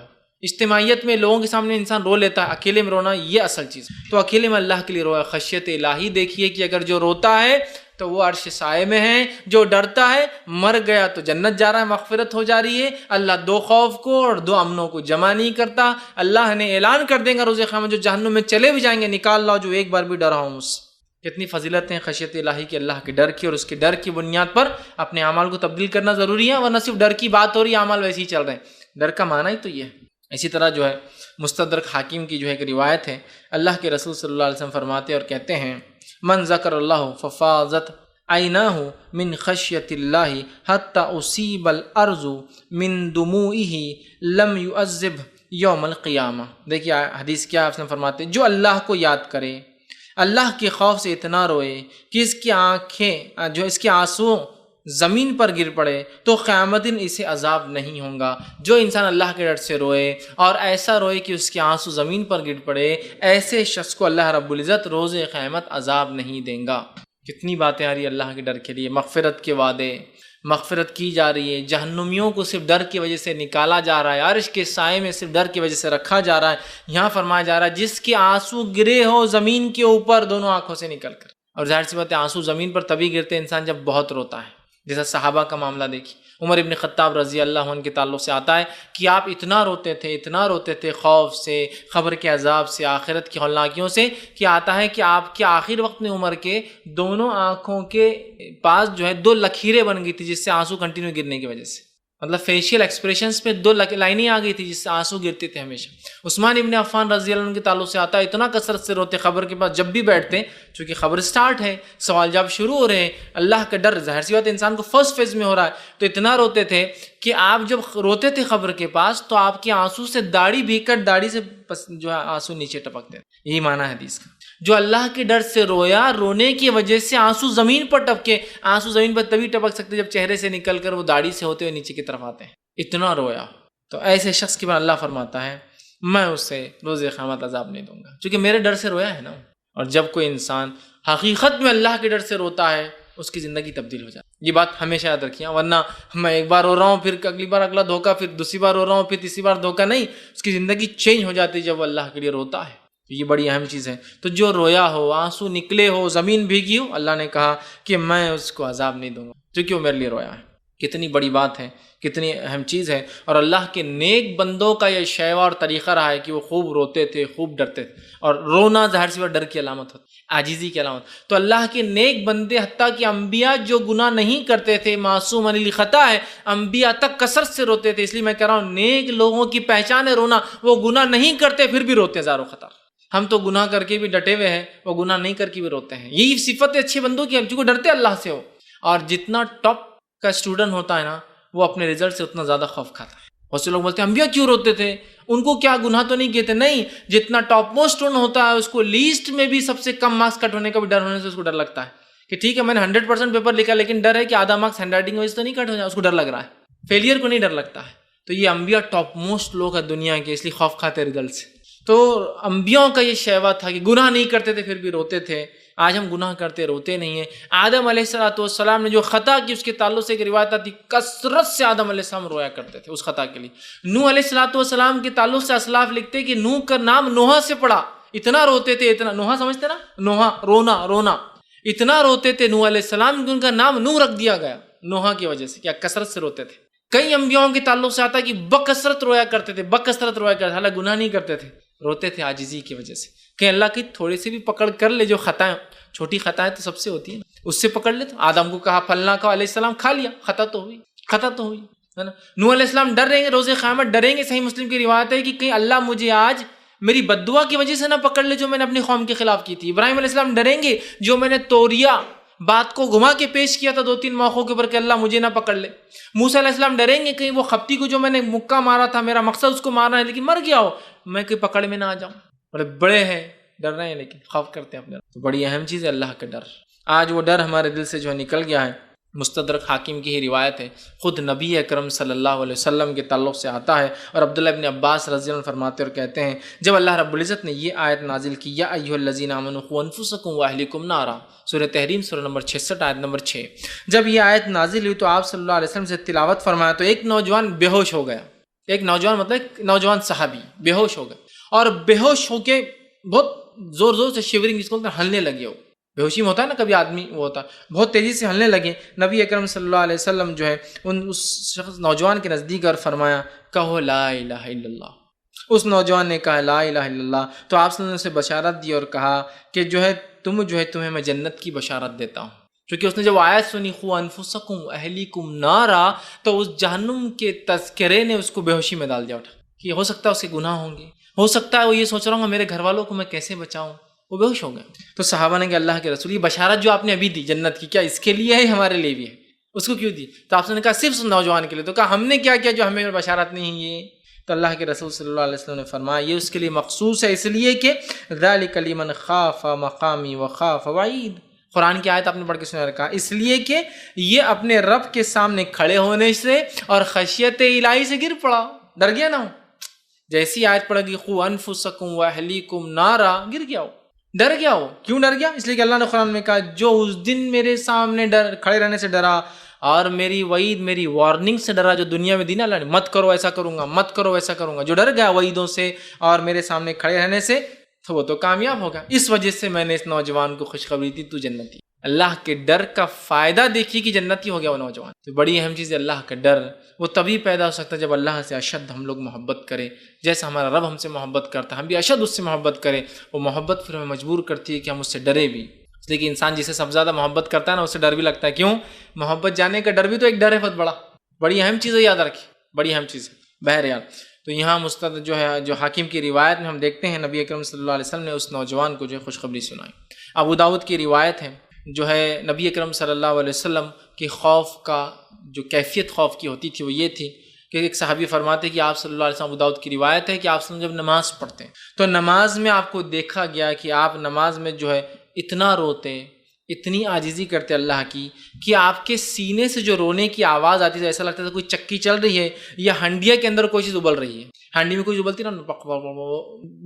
اجتماعیت میں لوگوں کے سامنے انسان رو لیتا ہے, اکیلے میں رونا یہ اصل چیز. تو اکیلے میں اللہ کے لیے رویا. خشیت الہی دیکھیے کہ اگر جو روتا ہے تو وہ عرش سائے میں ہے, جو ڈرتا ہے مر گیا تو جنت جا رہا ہے, مغفرت ہو جا رہی ہے. اللہ 2 خوف کو اور 2 امنوں کو جمع نہیں کرتا. اللہ نے اعلان کر دے گا روز قیامت جو جہنم میں چلے بھی جائیں گے نکال لاؤ جو ایک بار بھی ڈرا ہوں مجھ سے. کتنی فضیلتیں خشیت الہی کی, اللہ کے ڈر کی, اور اس کے ڈر کی بنیاد پر اپنے اعمال کو تبدیل کرنا ضروری ہے, ورنہ صرف ڈر کی بات ہو رہی ہے, اعمال ویسے ہی چل رہے ہیں. ڈر کا معنی ہی تو یہ ہے. اسی طرح جو ہے مستدرک حاکم کی جو ہے ایک روایت ہے, اللہ کے رسول صلی اللہ علیہ وسلم فرماتے اور کہتے ہیں من ذکر اللہ ففاضت عیناہ من خشیت اللہ حتی اصیب الارض من دموعہ لم یعذب یوم القیامہ. دیکھیے حدیث کیا آپ فرماتے ہیں, جو اللہ کو یاد کرے, اللہ کے خوف سے اتنا روئے کہ اس کی آنکھیں جو اس کے آنسو زمین پر گر پڑے تو قیامت دن اسے عذاب نہیں ہوگا. جو انسان اللہ کے ڈر سے روئے اور ایسا روئے کہ اس کے آنسو زمین پر گر پڑے, ایسے شخص کو اللہ رب العزت روز قیامت عذاب نہیں دیں گا. کتنی باتیں آ رہی ہے اللہ کے ڈر کے لیے. مغفرت کے وعدے, مغفرت کی جا رہی ہے. جہنمیوں کو صرف ڈر کی وجہ سے نکالا جا رہا ہے, عرش کے سائے میں صرف ڈر کی وجہ سے رکھا جا رہا ہے. یہاں فرمایا جا رہا ہے جس کے آنسو گرے ہو زمین کے اوپر دونوں آنکھوں سے نکل کر. اور ظاہر سی بات ہے آنسو زمین پر تبھی گرتے انسان جب بہت روتا ہے. جیسا صحابہ کا معاملہ دیکھیے, عمر ابن خطاب رضی اللہ عنہ کے تعلق سے آتا ہے کہ آپ اتنا روتے تھے خوف سے, خبر کے عذاب سے, آخرت کی ہولناکیوں سے, کہ آتا ہے کہ آپ کے آخر وقت میں عمر کے دونوں آنکھوں کے پاس جو ہے 2 لکیریں بن گئی تھی جس سے آنسو کنٹینیو گرنے کی وجہ سے. مطلب فیشیل ایکسپریشنز پہ 2 لائنیں آ گئی تھی جس سے آنسو گرتے تھے ہمیشہ. عثمان ابن عفان رضی اللہ عنہ کے تعلق سے آتا ہے اتنا کثرت سے روتے خبر کے پاس جب بھی بیٹھتے, چونکہ خبر سٹارٹ ہے, سوال جواب شروع ہو رہے ہیں, اللہ کا ڈر ظاہر سی بات انسان کو فرسٹ فیز میں ہو رہا ہے, تو اتنا روتے تھے کہ آپ جب روتے تھے خبر کے پاس تو آپ کے آنسو سے داڑھی بھیگ کر داڑھی سے جو ہے آنسو نیچے ٹپکتے. یہی معنی ہے حدیث کا. جو اللہ کے ڈر سے رویا، رونے کی وجہ سے آنسو زمین پر ٹپکے. آنسو زمین پر تبھی ٹپک سکتے جب چہرے سے نکل کر وہ داڑھی سے ہوتے ہوئے نیچے کی طرف آتے ہیں. اتنا رویا. تو ایسے شخص کے بعد اللہ فرماتا ہے میں اسے روز قیامت عذاب نہیں دوں گا، چونکہ میرے ڈر سے رویا ہے نا. اور جب کوئی انسان حقیقت میں اللہ کے ڈر سے روتا ہے اس کی زندگی تبدیل ہو جاتی ہے. یہ بات ہمیشہ یاد رکھیے، ورنہ میں ایک بار رو رہا ہوں پھر اگلی بار اگلا دھوکہ، پھر دوسری بار رو رہا ہوں پھر تیسری بار دھوکہ. نہیں، اس کی زندگی چینج ہو جاتی ہے جب وہ اللہ کے لیے روتا ہے. یہ بڑی اہم چیز ہے. تو جو رویا ہو، آنسو نکلے ہو، زمین بھیگی ہو، اللہ نے کہا کہ میں اس کو عذاب نہیں دوں گا کیونکہ وہ میرے لیے رویا ہے. کتنی بڑی بات ہے، کتنی اہم چیز ہے. اور اللہ کے نیک بندوں کا یہ شیوا اور طریقہ رہا ہے کہ وہ خوب روتے تھے، خوب ڈرتے تھے. اور رونا ظاہر سی بات ڈر کی علامت ہوتی، عاجزی کی علامت. تو اللہ کے نیک بندے، حتیٰ کہ انبیاء جو گناہ نہیں کرتے تھے، معصوم عن الخطا ہے، انبیاء تک کثرت سے روتے تھے. اس لیے میں کہہ رہا ہوں نیک لوگوں کی پہچان ہے رونا. وہ گناہ نہیں کرتے پھر بھی روتے ہیں زارو خطا. ہم تو گناہ کر کے بھی ڈٹے ہوئے ہیں، وہ گناہ نہیں کر کے بھی روتے ہیں. یہی صفت اچھے بندوں کی ہے جو ڈرتے اللہ سے ہو. اور جتنا ٹاپ کا اسٹوڈنٹ ہوتا ہے نا وہ اپنے رزلٹ سے اتنا زیادہ خوف کھاتا ہے. بہت سے لوگ بولتے ہیں انبیاء کیوں روتے تھے، ان کو کیا گناہ تو نہیں کیے تھے. نہیں، جتنا ٹاپ موسٹ اسٹوڈنٹ ہوتا ہے اس کو لیسٹ میں بھی سب سے کم مارکس کٹ ہونے کا بھی ڈر ہونے سے اس کو ڈر لگتا ہے کہ ٹھیک ہے میں نے 100% پیپر لکھا لیکن ڈر ہے کہ آدھا مارکس ہینڈ رائٹنگ وجہ سے تو نہیں کٹ ہو جائے. اس کو ڈر لگ رہا ہے. فیلئر کو نہیں ڈر لگتا ہے. تو یہ انبیاء ٹاپ موسٹ لوگ ہیں دنیا کے، اس لیے خوف کھاتے رزلٹ سے. تو انبیاء کا یہ شیوا تھا کہ گناہ نہیں کرتے تھے پھر بھی روتے تھے. آج ہم گناہ کرتے روتے نہیں ہیں. آدم علیہ السلام نے جو خطا کی اس کے تعلق سے ایک روایت آتی، کثرت سے آدم علیہ السلام رویا کرتے تھے اس خطا کے لیے. نوح علیہ السلام کے تعلق سے اسلاف لکھتے کہ نوح کا نام نوحہ سے پڑا. اتنا روتے تھے، اتنا نوحہ سمجھتے نا، نوحہ رونا اتنا روتے تھے نوح علیہ السلام کہ ان کا نام نوح رکھ دیا گیا نوحہ کی وجہ سے. کیا کثرت سے روتے تھے. کئی انبیاء کے تعلق سے آتا ہے کہ بکثرت رویا کرتے تھے، بکثرت رویا کرتے تھے، حالانکہ گناہ نہیں کرتے تھے، روتے تھے عاجزی کی وجہ سے کہ اللہ کی تھوڑی سی بھی پکڑ کر لے. جو خطائیں، چھوٹی خطائیں تو سب سے ہوتی ہیں، اس سے پکڑ لے. تو آدم کو کہا پھلنا کا، علیہ السلام کھا لیا، خطا تو ہوئی ہے نا. نوح علیہ السلام ڈر رہیں گے، روز قیامت ڈریں گے. صحیح مسلم کی روایت ہے کہ کہیں اللہ مجھے آج میری بد دعا کی وجہ سے نہ پکڑ لے جو میں نے اپنی قوم کے خلاف کی تھی. ابراہیم علیہ السلام ڈریں گے جو میں نے توریا بات کو گھما کے پیش کیا تھا 2-3 موقعوں کے اوپر کہ اللہ مجھے نہ پکڑ لے. موسیٰ علیہ السلام ڈریں گے کہیں وہ خپتی کو جو میں نے مکہ مارا تھا، میرا مقصد اس کو مارنا ہے لیکن مر گیا ہو، میں کوئی پکڑ میں نہ آ جاؤں. بڑے ہیں، ڈر رہے ہیں لیکن خوف کرتے ہیں اپنے. تو بڑی اہم چیز ہے اللہ کا ڈر. آج وہ ڈر ہمارے دل سے جو نکل گیا ہے. مستدرک حاکم کی ہی روایت ہے، خود نبی اکرم صلی اللہ علیہ وسلم کے تعلق سے آتا ہے. اور عبداللہ ابن عباس رضی اللہ عنہ فرماتے اور کہتے ہیں جب اللہ رب العزت نے یہ آیت نازل کی، یا ایھا الذین آمنوا قوا انفسکم واہلکم نارا، سورہ تحریم سورہ نمبر 66 آیت نمبر 6. جب یہ آیت نازل ہوئی تو آپ صلی اللہ علیہ وسلم سے تلاوت فرمایا تو ایک نوجوان بے ہوش ہو گیا. ایک نوجوان مطلب ایک نوجوان صحابی بے ہوش ہو گئے اور بے ہوش ہو کے بہت زور زور سے شیورنگ جس کو ہلنے لگے. ہو بے ہوشی میں ہوتا ہے نا کبھی آدمی، وہ ہوتا ہے بہت تیزی سے ہلنے لگے. نبی اکرم صلی اللہ علیہ وسلم جو ہے اس شخص نوجوان کے نزدیک اور فرمایا کہو لا الہ الا اللہ. اس نوجوان نے کہا لا الہ الا اللہ تو آپ صلی اللہ علیہ وسلم نے اسے بشارت دی اور کہا کہ تمہیں میں جنت کی بشارت دیتا ہوں. کیونکہ اس نے جب آیت سنی قوا انفسکم اہلیکم نارا تو اس جہنم کے تذکرے نے اس کو بے ہوشی میں ڈال دیا. اٹھا کہ ہو سکتا ہے اس کے گناہ ہوں گے، ہو سکتا ہے وہ یہ سوچ رہا ہوں میرے گھر والوں کو میں کیسے بچاؤں. وہ بے ہوش ہو گئے. تو صحابہ نے کہ اللہ کے رسول یہ بشارت جو آپ نے ابھی دی جنت کی، کیا اس کے لیے ہے ہمارے لیے بھی ہے؟ اس کو کیوں دی؟ تو آپ نے کہا صرف اس نوجوان کے لیے. تو کہا ہم نے کیا کیا جو ہمیں بشارت نہیں ہے؟ تو اللہ کے رسول صلی اللہ علیہ وسلم نے فرمایا یہ اس کے لیے مخصوص ہے، اس لیے کہ ذالک لمن خاف مقامی وخاف وعید. قرآن کی آیت آپ نے پڑھ کے سنا رکھا، اس لیے کہ یہ اپنے رب کے سامنے کھڑے ہونے سے اور خشیت الہی سے گر پڑا، ڈر گیا نہ ہو. جیسی آیت پڑھ گی قوا انفسکم واہلیکم نارا، گر گیا ہو، ڈر گیا ہو. کیوں ڈر گیا؟ اس لیے کہ اللہ نے قرآن میں کہا جو اس دن میرے سامنے کھڑے رہنے سے ڈرا اور میری وعید، میری وارننگ سے ڈرا جو دنیا میں دی نا اللہ نے، مت کرو ایسا کروں گا، مت کرو ایسا کروں گا، جو ڈر گیا وعیدوں سے اور میرے سامنے کھڑے رہنے سے تو وہ تو کامیاب ہوگا. اس وجہ سے میں نے اس نوجوان کو خوشخبری دی تو جنتی. اللہ کے ڈر کا فائدہ دیکھیے کہ جنتی ہو گیا وہ نوجوان. تو بڑی اہم چیز ہے اللہ کا ڈر. وہ تبھی پیدا ہو سکتا ہے جب اللہ سے اشد ہم لوگ محبت کریں. جیسا ہمارا رب ہم سے محبت کرتا ہے ہم بھی اشد اس سے محبت کریں. وہ محبت پھر ہمیں مجبور کرتی ہے کہ ہم اس سے ڈرے بھی. اس لیے کہ انسان جسے سب سے زیادہ محبت کرتا ہے نا اس سے ڈر بھی لگتا ہے. کیوں؟ محبت جانے کا ڈر بھی تو ایک ڈر ہے بہت بڑا. بڑی اہم چیز ہے، یاد رکھیے، بڑی اہم چیز ہے. بہرحال تو یہاں مستد جو حاکم کی روایت میں ہم دیکھتے ہیں نبی اکرم صلی اللہ علیہ وسلم نے اس نوجوان کو جو ہے خوشخبری سنائی. ابو داؤد کی روایت ہے جو ہے نبی اکرم صلی اللہ علیہ وسلم کی خوف کا جو کیفیت خوف کی ہوتی تھی وہ یہ تھی کہ ایک صحابی فرماتے کہ آپ صلی اللہ علیہ وسلم، ابو داؤد کی روایت ہے کہ آپ صلی اللہ علیہ وسلم جب نماز پڑھتے ہیں تو نماز میں آپ کو دیکھا گیا کہ آپ نماز میں جو ہے اتنا روتے، اتنی عاجزی کرتے اللہ کی کہ آپ کے سینے سے جو رونے کی آواز آتی تھی ایسا لگتا تھا کوئی چکی چل رہی ہے یا ہنڈیا کے اندر کوئی چیز ابل رہی ہے. ہانڈی میں کوئی ابلتی نا،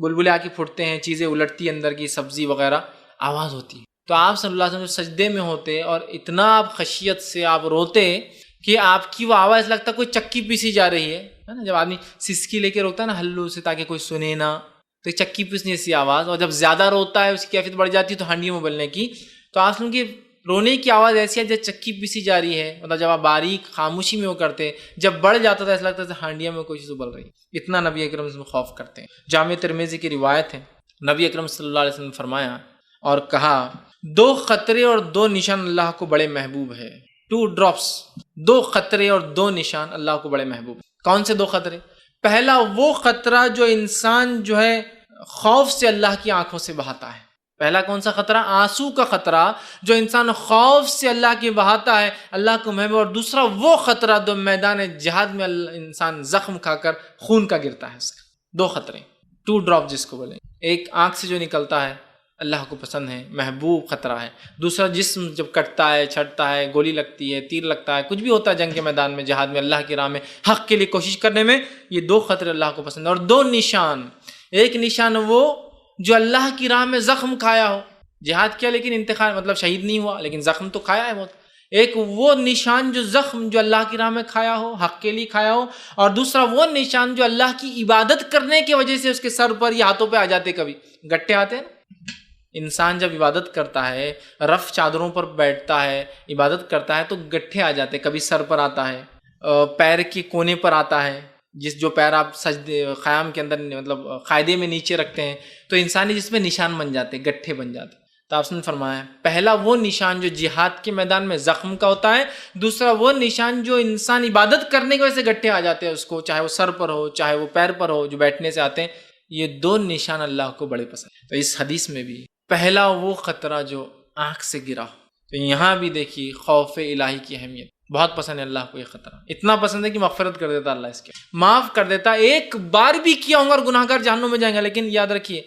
بلبلے آ کے پھٹتے ہیں، چیزیں الٹتی اندر کی، سبزی وغیرہ آواز ہوتی ہے. تو آپ صلی اللہ علیہ وسلم سجدے میں ہوتے اور اتنا آپ خشیت سے آپ روتے کہ آپ کی وہ آواز لگتا کوئی چکی پیسی جا رہی ہے نا. جب آدمی سسکی لے کے روکتا ہے نا ہلو سے تاکہ کوئی سنے نہ، تو چکی پیسنے ایسی آواز. اور جب زیادہ روتا ہے اس کی کیفیت بڑھ جاتی ہے تو ہانڈی میں ابلنے کی. تو آپ کی رونے کی آواز ایسی ہے جب چکی پیسی جا رہی ہے، مطلب جب آپ باریک خاموشی میں وہ کرتے، جب بڑھ جاتا تھا ایسا لگتا تھا ہانڈیا میں کوئی چیز ابل رہی. اتنا نبی اکرم صلی اللہ علیہ وسلم خوف کرتے ہیں. جامع ترمذی کی روایت ہے، نبی اکرم صلی اللہ علیہ وسلم نے فرمایا اور کہا 2 قطرے اور 2 نشان اللہ کو بڑے محبوب ہے. 2 drops، 2 قطرے اور 2 نشان اللہ کو بڑے محبوب. کون سے 2 قطرے؟ پہلا وہ قطرہ جو انسان جو ہے خوف سے اللہ کی آنکھوں سے بہاتا ہے. پہلا کون سا خطرہ؟ آنسو کا خطرہ جو انسان خوف سے اللہ کی بہاتا ہے، اللہ کو محبوب. اور دوسرا وہ خطرہ جو میدان جہاد میں انسان زخم کھا کر خون کا گرتا ہے. اس کا 2 خطرے، 2 drop جس کو بولیں. ایک آنکھ سے جو نکلتا ہے اللہ کو پسند ہے، محبوب خطرہ ہے. دوسرا جسم جب کٹتا ہے، چھٹتا ہے، گولی لگتی ہے، تیر لگتا ہے، کچھ بھی ہوتا ہے جنگ کے میدان میں، جہاد میں، اللہ کی راہ میں حق کے لیے کوشش کرنے میں، یہ 2 خطرے اللہ کو پسند ہے. اور 2 نشان، ایک نشان وہ جو اللہ کی راہ میں زخم کھایا ہو، جہاد کیا لیکن انتقال مطلب شہید نہیں ہوا لیکن زخم تو کھایا ہے بہت. ایک وہ نشان جو زخم جو اللہ کی راہ میں کھایا ہو، حق کے لیے کھایا ہو. اور دوسرا وہ نشان جو اللہ کی عبادت کرنے کی وجہ سے اس کے سر پر یا ہاتھوں پہ آ جاتے، کبھی گٹھے آتے ہیں. انسان جب عبادت کرتا ہے، رف چادروں پر بیٹھتا ہے، عبادت کرتا ہے تو گٹھے آ جاتے. کبھی سر پر آتا ہے، پیر کے کونے پر آتا ہے، جو پیر آپ سجدے قیام کے اندر مطلب قاعدے میں نیچے رکھتے ہیں تو انسانی جس میں نشان بن جاتے، گٹھے بن جاتے. تو آپ نے فرمایا پہلا وہ نشان جو جہاد کے میدان میں زخم کا ہوتا ہے، دوسرا وہ نشان جو انسان عبادت کرنے کی وجہ سے گٹھے آ جاتے ہیں اس کو، چاہے وہ سر پر ہو چاہے وہ پیر پر ہو، جو بیٹھنے سے آتے ہیں. یہ 2 نشان اللہ کو بڑے پسند ہیں. تو اس حدیث میں بھی پہلا وہ خطرہ جو آنکھ سے گرا ہو. تو یہاں بھی دیکھیے خوف الہی کی اہمیت. بہت پسند ہے اللہ کو یہ خطرہ، اتنا پسند ہے کہ مغفرت کر دیتا اللہ، اس کے معاف کر دیتا. ایک بار بھی کیا ہوں گا اور گناہ گار جہنم میں جائیں گا. لیکن یاد رکھیے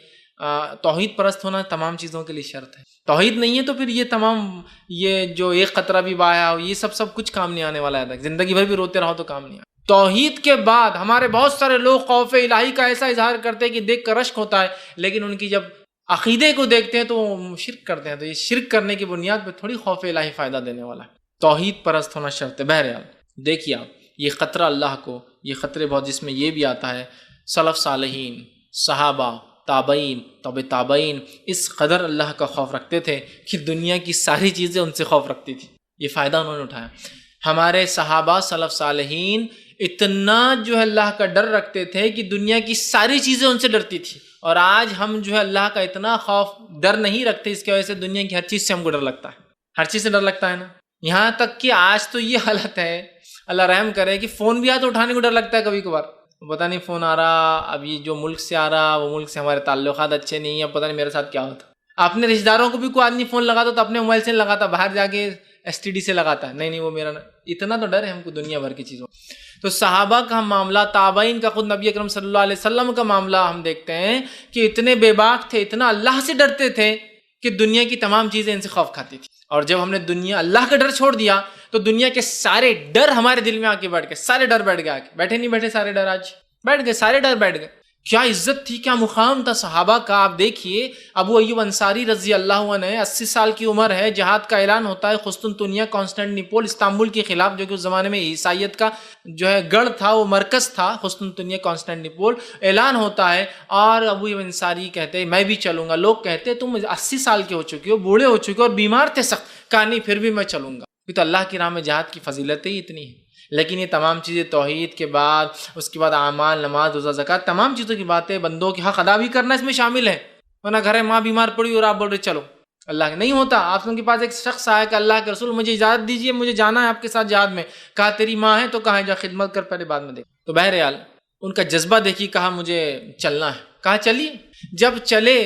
توحید پرست ہونا تمام چیزوں کے لیے شرط ہے. توحید نہیں ہے تو پھر یہ تمام یہ جو ایک خطرہ بھی بایا ہو، یہ سب کچھ کام نہیں آنے والا ہے. زندگی بھر بھی روتے رہو تو کام نہیں آئے. توحید کے بعد ہمارے بہت سارے لوگ خوف الہی کا ایسا اظہار کرتے ہیں کہ دیکھ کر رشک ہوتا ہے، لیکن ان کی جب عقیدے کو دیکھتے ہیں تو وہ شرک کرتے ہیں. تو یہ شرک کرنے کی بنیاد پہ تھوڑی خوف الہی فائدہ دینے والا ہے. توحید پرست ہونا شرط ہے. بہرحال دیکھیے آپ یہ خطرہ اللہ کو، یہ خطرے بہت، جس میں یہ بھی آتا ہے سلف صالحین، صحابہ، تابعین، تابع تابعین اس قدر اللہ کا خوف رکھتے تھے کہ دنیا کی ساری چیزیں ان سے خوف رکھتی تھی. یہ فائدہ انہوں نے اٹھایا. ہمارے صحابہ سلف صالحین اتنا جو ہے اللہ کا ڈر رکھتے تھے کہ دنیا کی ساری چیزیں ان سے ڈرتی تھی. اور آج ہم جو ہے اللہ کا اتنا خوف ڈر نہیں رکھتے، اس کی وجہ سے دنیا کی ہر چیز سے ہم کو ڈر لگتا ہے. ہر چیز سے ڈر لگتا ہے نا. یہاں تک کہ آج تو یہ حالت ہے، اللہ رحم کرے، کہ فون بھی آیا تو اٹھانے کو ڈر لگتا ہے. کبھی کبھار پتہ نہیں فون آ رہا، اب یہ جو ملک سے آ رہا وہ ملک سے ہمارے تعلقات اچھے نہیں ہیں، پتہ نہیں میرے ساتھ کیا ہوتا. اپنے رشتہ داروں کو بھی کوئی آدمی فون لگاتا تو اپنے موبائل سے لگاتا، باہر جا کے STD سے لگاتا ہے. نہیں وہ میرا. اتنا تو ڈر ہے ہم کو دنیا بھر کی چیزوں. تو صحابہ کا معاملہ، تابعین کا، خود نبی اکرم صلی اللہ علیہ وسلم کا معاملہ ہم دیکھتے ہیں کہ اتنے بے باک تھے، اتنا اللہ سے ڈرتے تھے کہ دنیا کی تمام چیزیں ان سے خوف کھاتی تھی. اور جب ہم نے اللہ کا ڈر چھوڑ دیا تو دنیا کے سارے ڈر ہمارے دل میں آ کے بیٹھ گئے. سارے ڈر بیٹھ گئے. بیٹھے نہیں بیٹھے سارے ڈر آج بیٹھ گئے. سارے ڈر بیٹھ گئے. کیا عزت تھی، کیا مقام تھا صحابہ کا. آپ دیکھیے ابو ایوب انصاری رضی اللہ عنہ، 80 سال کی عمر ہے، جہاد کا اعلان ہوتا ہے قسطنطنیہ، کانسٹنٹنیپول، استنبول کے خلاف، جو کہ اس زمانے میں عیسائیت کا جو ہے گڑھ تھا، وہ مرکز تھا قسطنطنیہ کانسٹنٹنیپول. اعلان ہوتا ہے اور ابو ایوب انصاری کہتے ہیں میں بھی چلوں گا. لوگ کہتے ہیں تم 80 سال کے ہو چکے ہو، بوڑھے ہو چکے ہو اور بیمار تھے سخت. کہا نہیں پھر بھی میں چلوں گا. تو اللہ کی راہ میں جہاد کی فضیلت ہی اتنی ہے. لیکن یہ تمام چیزیں توحید کے بعد، اس کے بعد اعمال، نماز، روزہ، زکوٰۃ، تمام چیزوں کی باتیں، بندوں کے حق ادا بھی کرنا اس میں شامل ہے. ورنہ گھر ہے ماں بیمار پڑی اور آپ بول رہے چلو. اللہ نہیں ہوتا. آپ لوگوں کے پاس ایک شخص آیا کہ اللہ کے رسول مجھے اجازت دیجیے، مجھے جانا ہے آپ کے ساتھ جہاد میں. کہا تیری ماں ہے تو کہا جا خدمت کر پہلے، بعد میں دیکھ. تو بہرحال ان کا جذبہ دیکھی. کہا مجھے چلنا ہے. کہا چلیے. جب چلے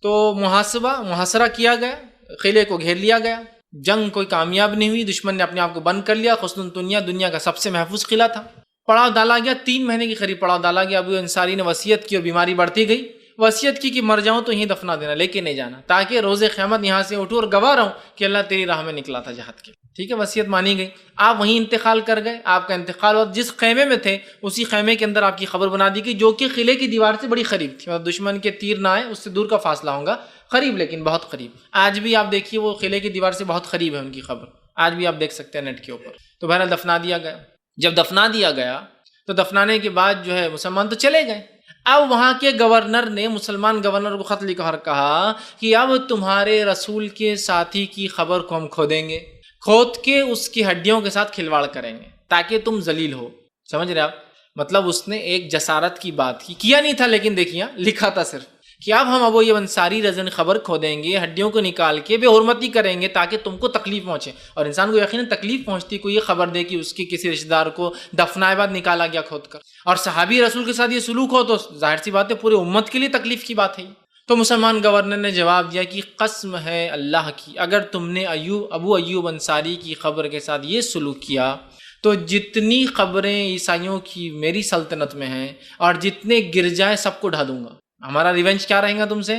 تو محاصرہ کیا گیا، قلعے کو گھیر لیا گیا. جنگ کوئی کامیاب نہیں ہوئی، دشمن نے اپنے آپ کو بند کر لیا. قسطنطنیہ دنیا کا سب سے محفوظ قلعہ تھا. پڑاؤ ڈالا گیا، 3 مہینے کے قریب پڑاؤ ڈالا گیا. ابو انصاری نے وصیت کی اور بیماری بڑھتی گئی. وصیت کی کہ مر جاؤں تو یہیں دفنا دینا، لے کے نہیں جانا، تاکہ روز قیامت یہاں سے اٹھوں اور گواہ رہوں کہ اللہ تیری راہ میں نکلا تھا جہاد کے. ٹھیک ہے، وصیت مانی گئی. آپ وہیں انتقال کر گئے. آپ کا انتقال ہوا، جس خیمے میں تھے اسی خیمے کے اندر آپ کی قبر بنا دی گئی، جو کہ قلعے کی دیوار سے بڑی قریب تھی. مطلب دشمن کے تیر نہ آئے، اس سے دور کا فاصلہ ہوگا، قریب لیکن بہت قریب. آج بھی آپ دیکھیے وہ قلعے کی دیوار سے بہت قریب ہے ان کی قبر، آج بھی آپ دیکھ سکتے ہیں نیٹ کے اوپر. تو بہرحال دفنا دیا گیا. جب دفنا دیا گیا تو دفنانے کے بعد جو ہے مسلمان تو چلے گئے. اب وہاں کے گورنر نے مسلمان گورنر کو خط لکھا اور کہا کہ اب تمہارے رسول کے ساتھی کی خبر کو ہم کھودیں گے، کھود کے اس کی ہڈیوں کے ساتھ کھلواڑ کریں گے تاکہ تم ذلیل ہو. سمجھ رہے آپ؟ مطلب اس نے ایک جسارت کی بات کی، کیا نہیں تھا لیکن دیکھیے لکھا تھا صرف کہ اب ہم ابو ایوب انصاری رضی خبر کھودیں گے، ہڈیوں کو نکال کے بے حرمتی کریں گے تاکہ تم کو تکلیف پہنچے. اور انسان کو یقیناً تکلیف پہنچتی کوئی یہ خبر دے کہ اس کے کسی رشتہ دار کو دفنائے بعد نکالا گیا کھود کر، اور صحابی رسول کے ساتھ یہ سلوک ہو تو ظاہر سی بات ہے پورے امت کے لیے تکلیف کی بات ہے. تو مسلمان گورنر نے جواب دیا کہ قسم ہے اللہ کی، اگر تم نے ابو ایوب انصاری کی خبر کے ساتھ یہ سلوک کیا تو جتنی قبریں عیسائیوں کی میری سلطنت میں ہیں اور جتنے گرجائے سب کو ڈھا دوں گا. ہمارا ریونج کیا رہے گا تم سے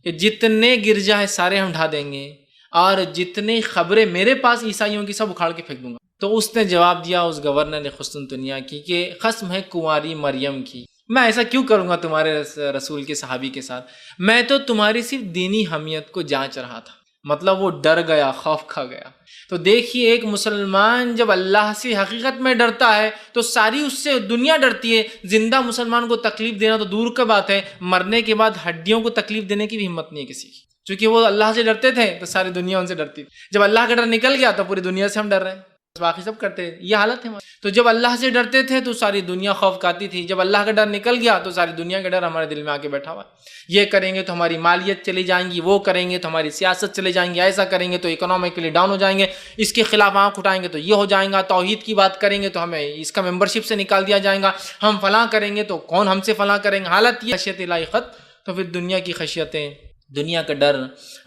کہ جتنے گرجا ہے سارے ہم ڈھا دیں گے اور جتنے خبریں میرے پاس عیسائیوں کی سب اکھاڑ کے پھینک دوں گا. تو اس نے جواب دیا، اس گورنر نے قسطنطنیہ کی، کہ قسم ہے کنواری مریم کی، میں ایسا کیوں کروں گا تمہارے رسول کے صحابی کے ساتھ، میں تو تمہاری صرف دینی حمیت کو جانچ رہا تھا. مطلب وہ ڈر گیا، خوف کھا گیا. تو دیکھیے ایک مسلمان جب اللہ سے حقیقت میں ڈرتا ہے تو ساری اس سے دنیا ڈرتی ہے. زندہ مسلمان کو تکلیف دینا تو دور کا بات ہے، مرنے کے بعد ہڈیوں کو تکلیف دینے کی بھی ہمت نہیں ہے کسی کی. چونکہ وہ اللہ سے ڈرتے تھے تو ساری دنیا ان سے ڈرتی تھی. جب اللہ کا ڈر نکل گیا تو پوری دنیا سے ہم ڈر رہے ہیں، باقی سب کرتے ہیں. یہ حالت ہے. تو جب اللہ سے ڈرتے تھے تو ساری دنیا خوف کھاتی تھی، جب اللہ کا ڈر نکل گیا تو ساری دنیا کا ڈر ہمارے دل میں آ کے بیٹھا ہوا. یہ کریں گے تو ہماری مالیت چلی جائیں گی، وہ کریں گے تو ہماری سیاست چلے جائیں گی، ایسا کریں گے تو اکنامکلی ڈاؤن ہو جائیں گے، اس کے خلاف آنکھ اٹھائیں گے تو یہ ہو جائیں گا، توحید کی بات کریں گے تو ہمیں اس کا ممبرشپ سے نکال دیا جائے گا، ہم فلاں کریں گے تو کون ہم سے فلاں کریں گے. حالت یہ خشیت الہی خط. تو پھر دنیا کی خشیتیں، دنیا کا ڈر.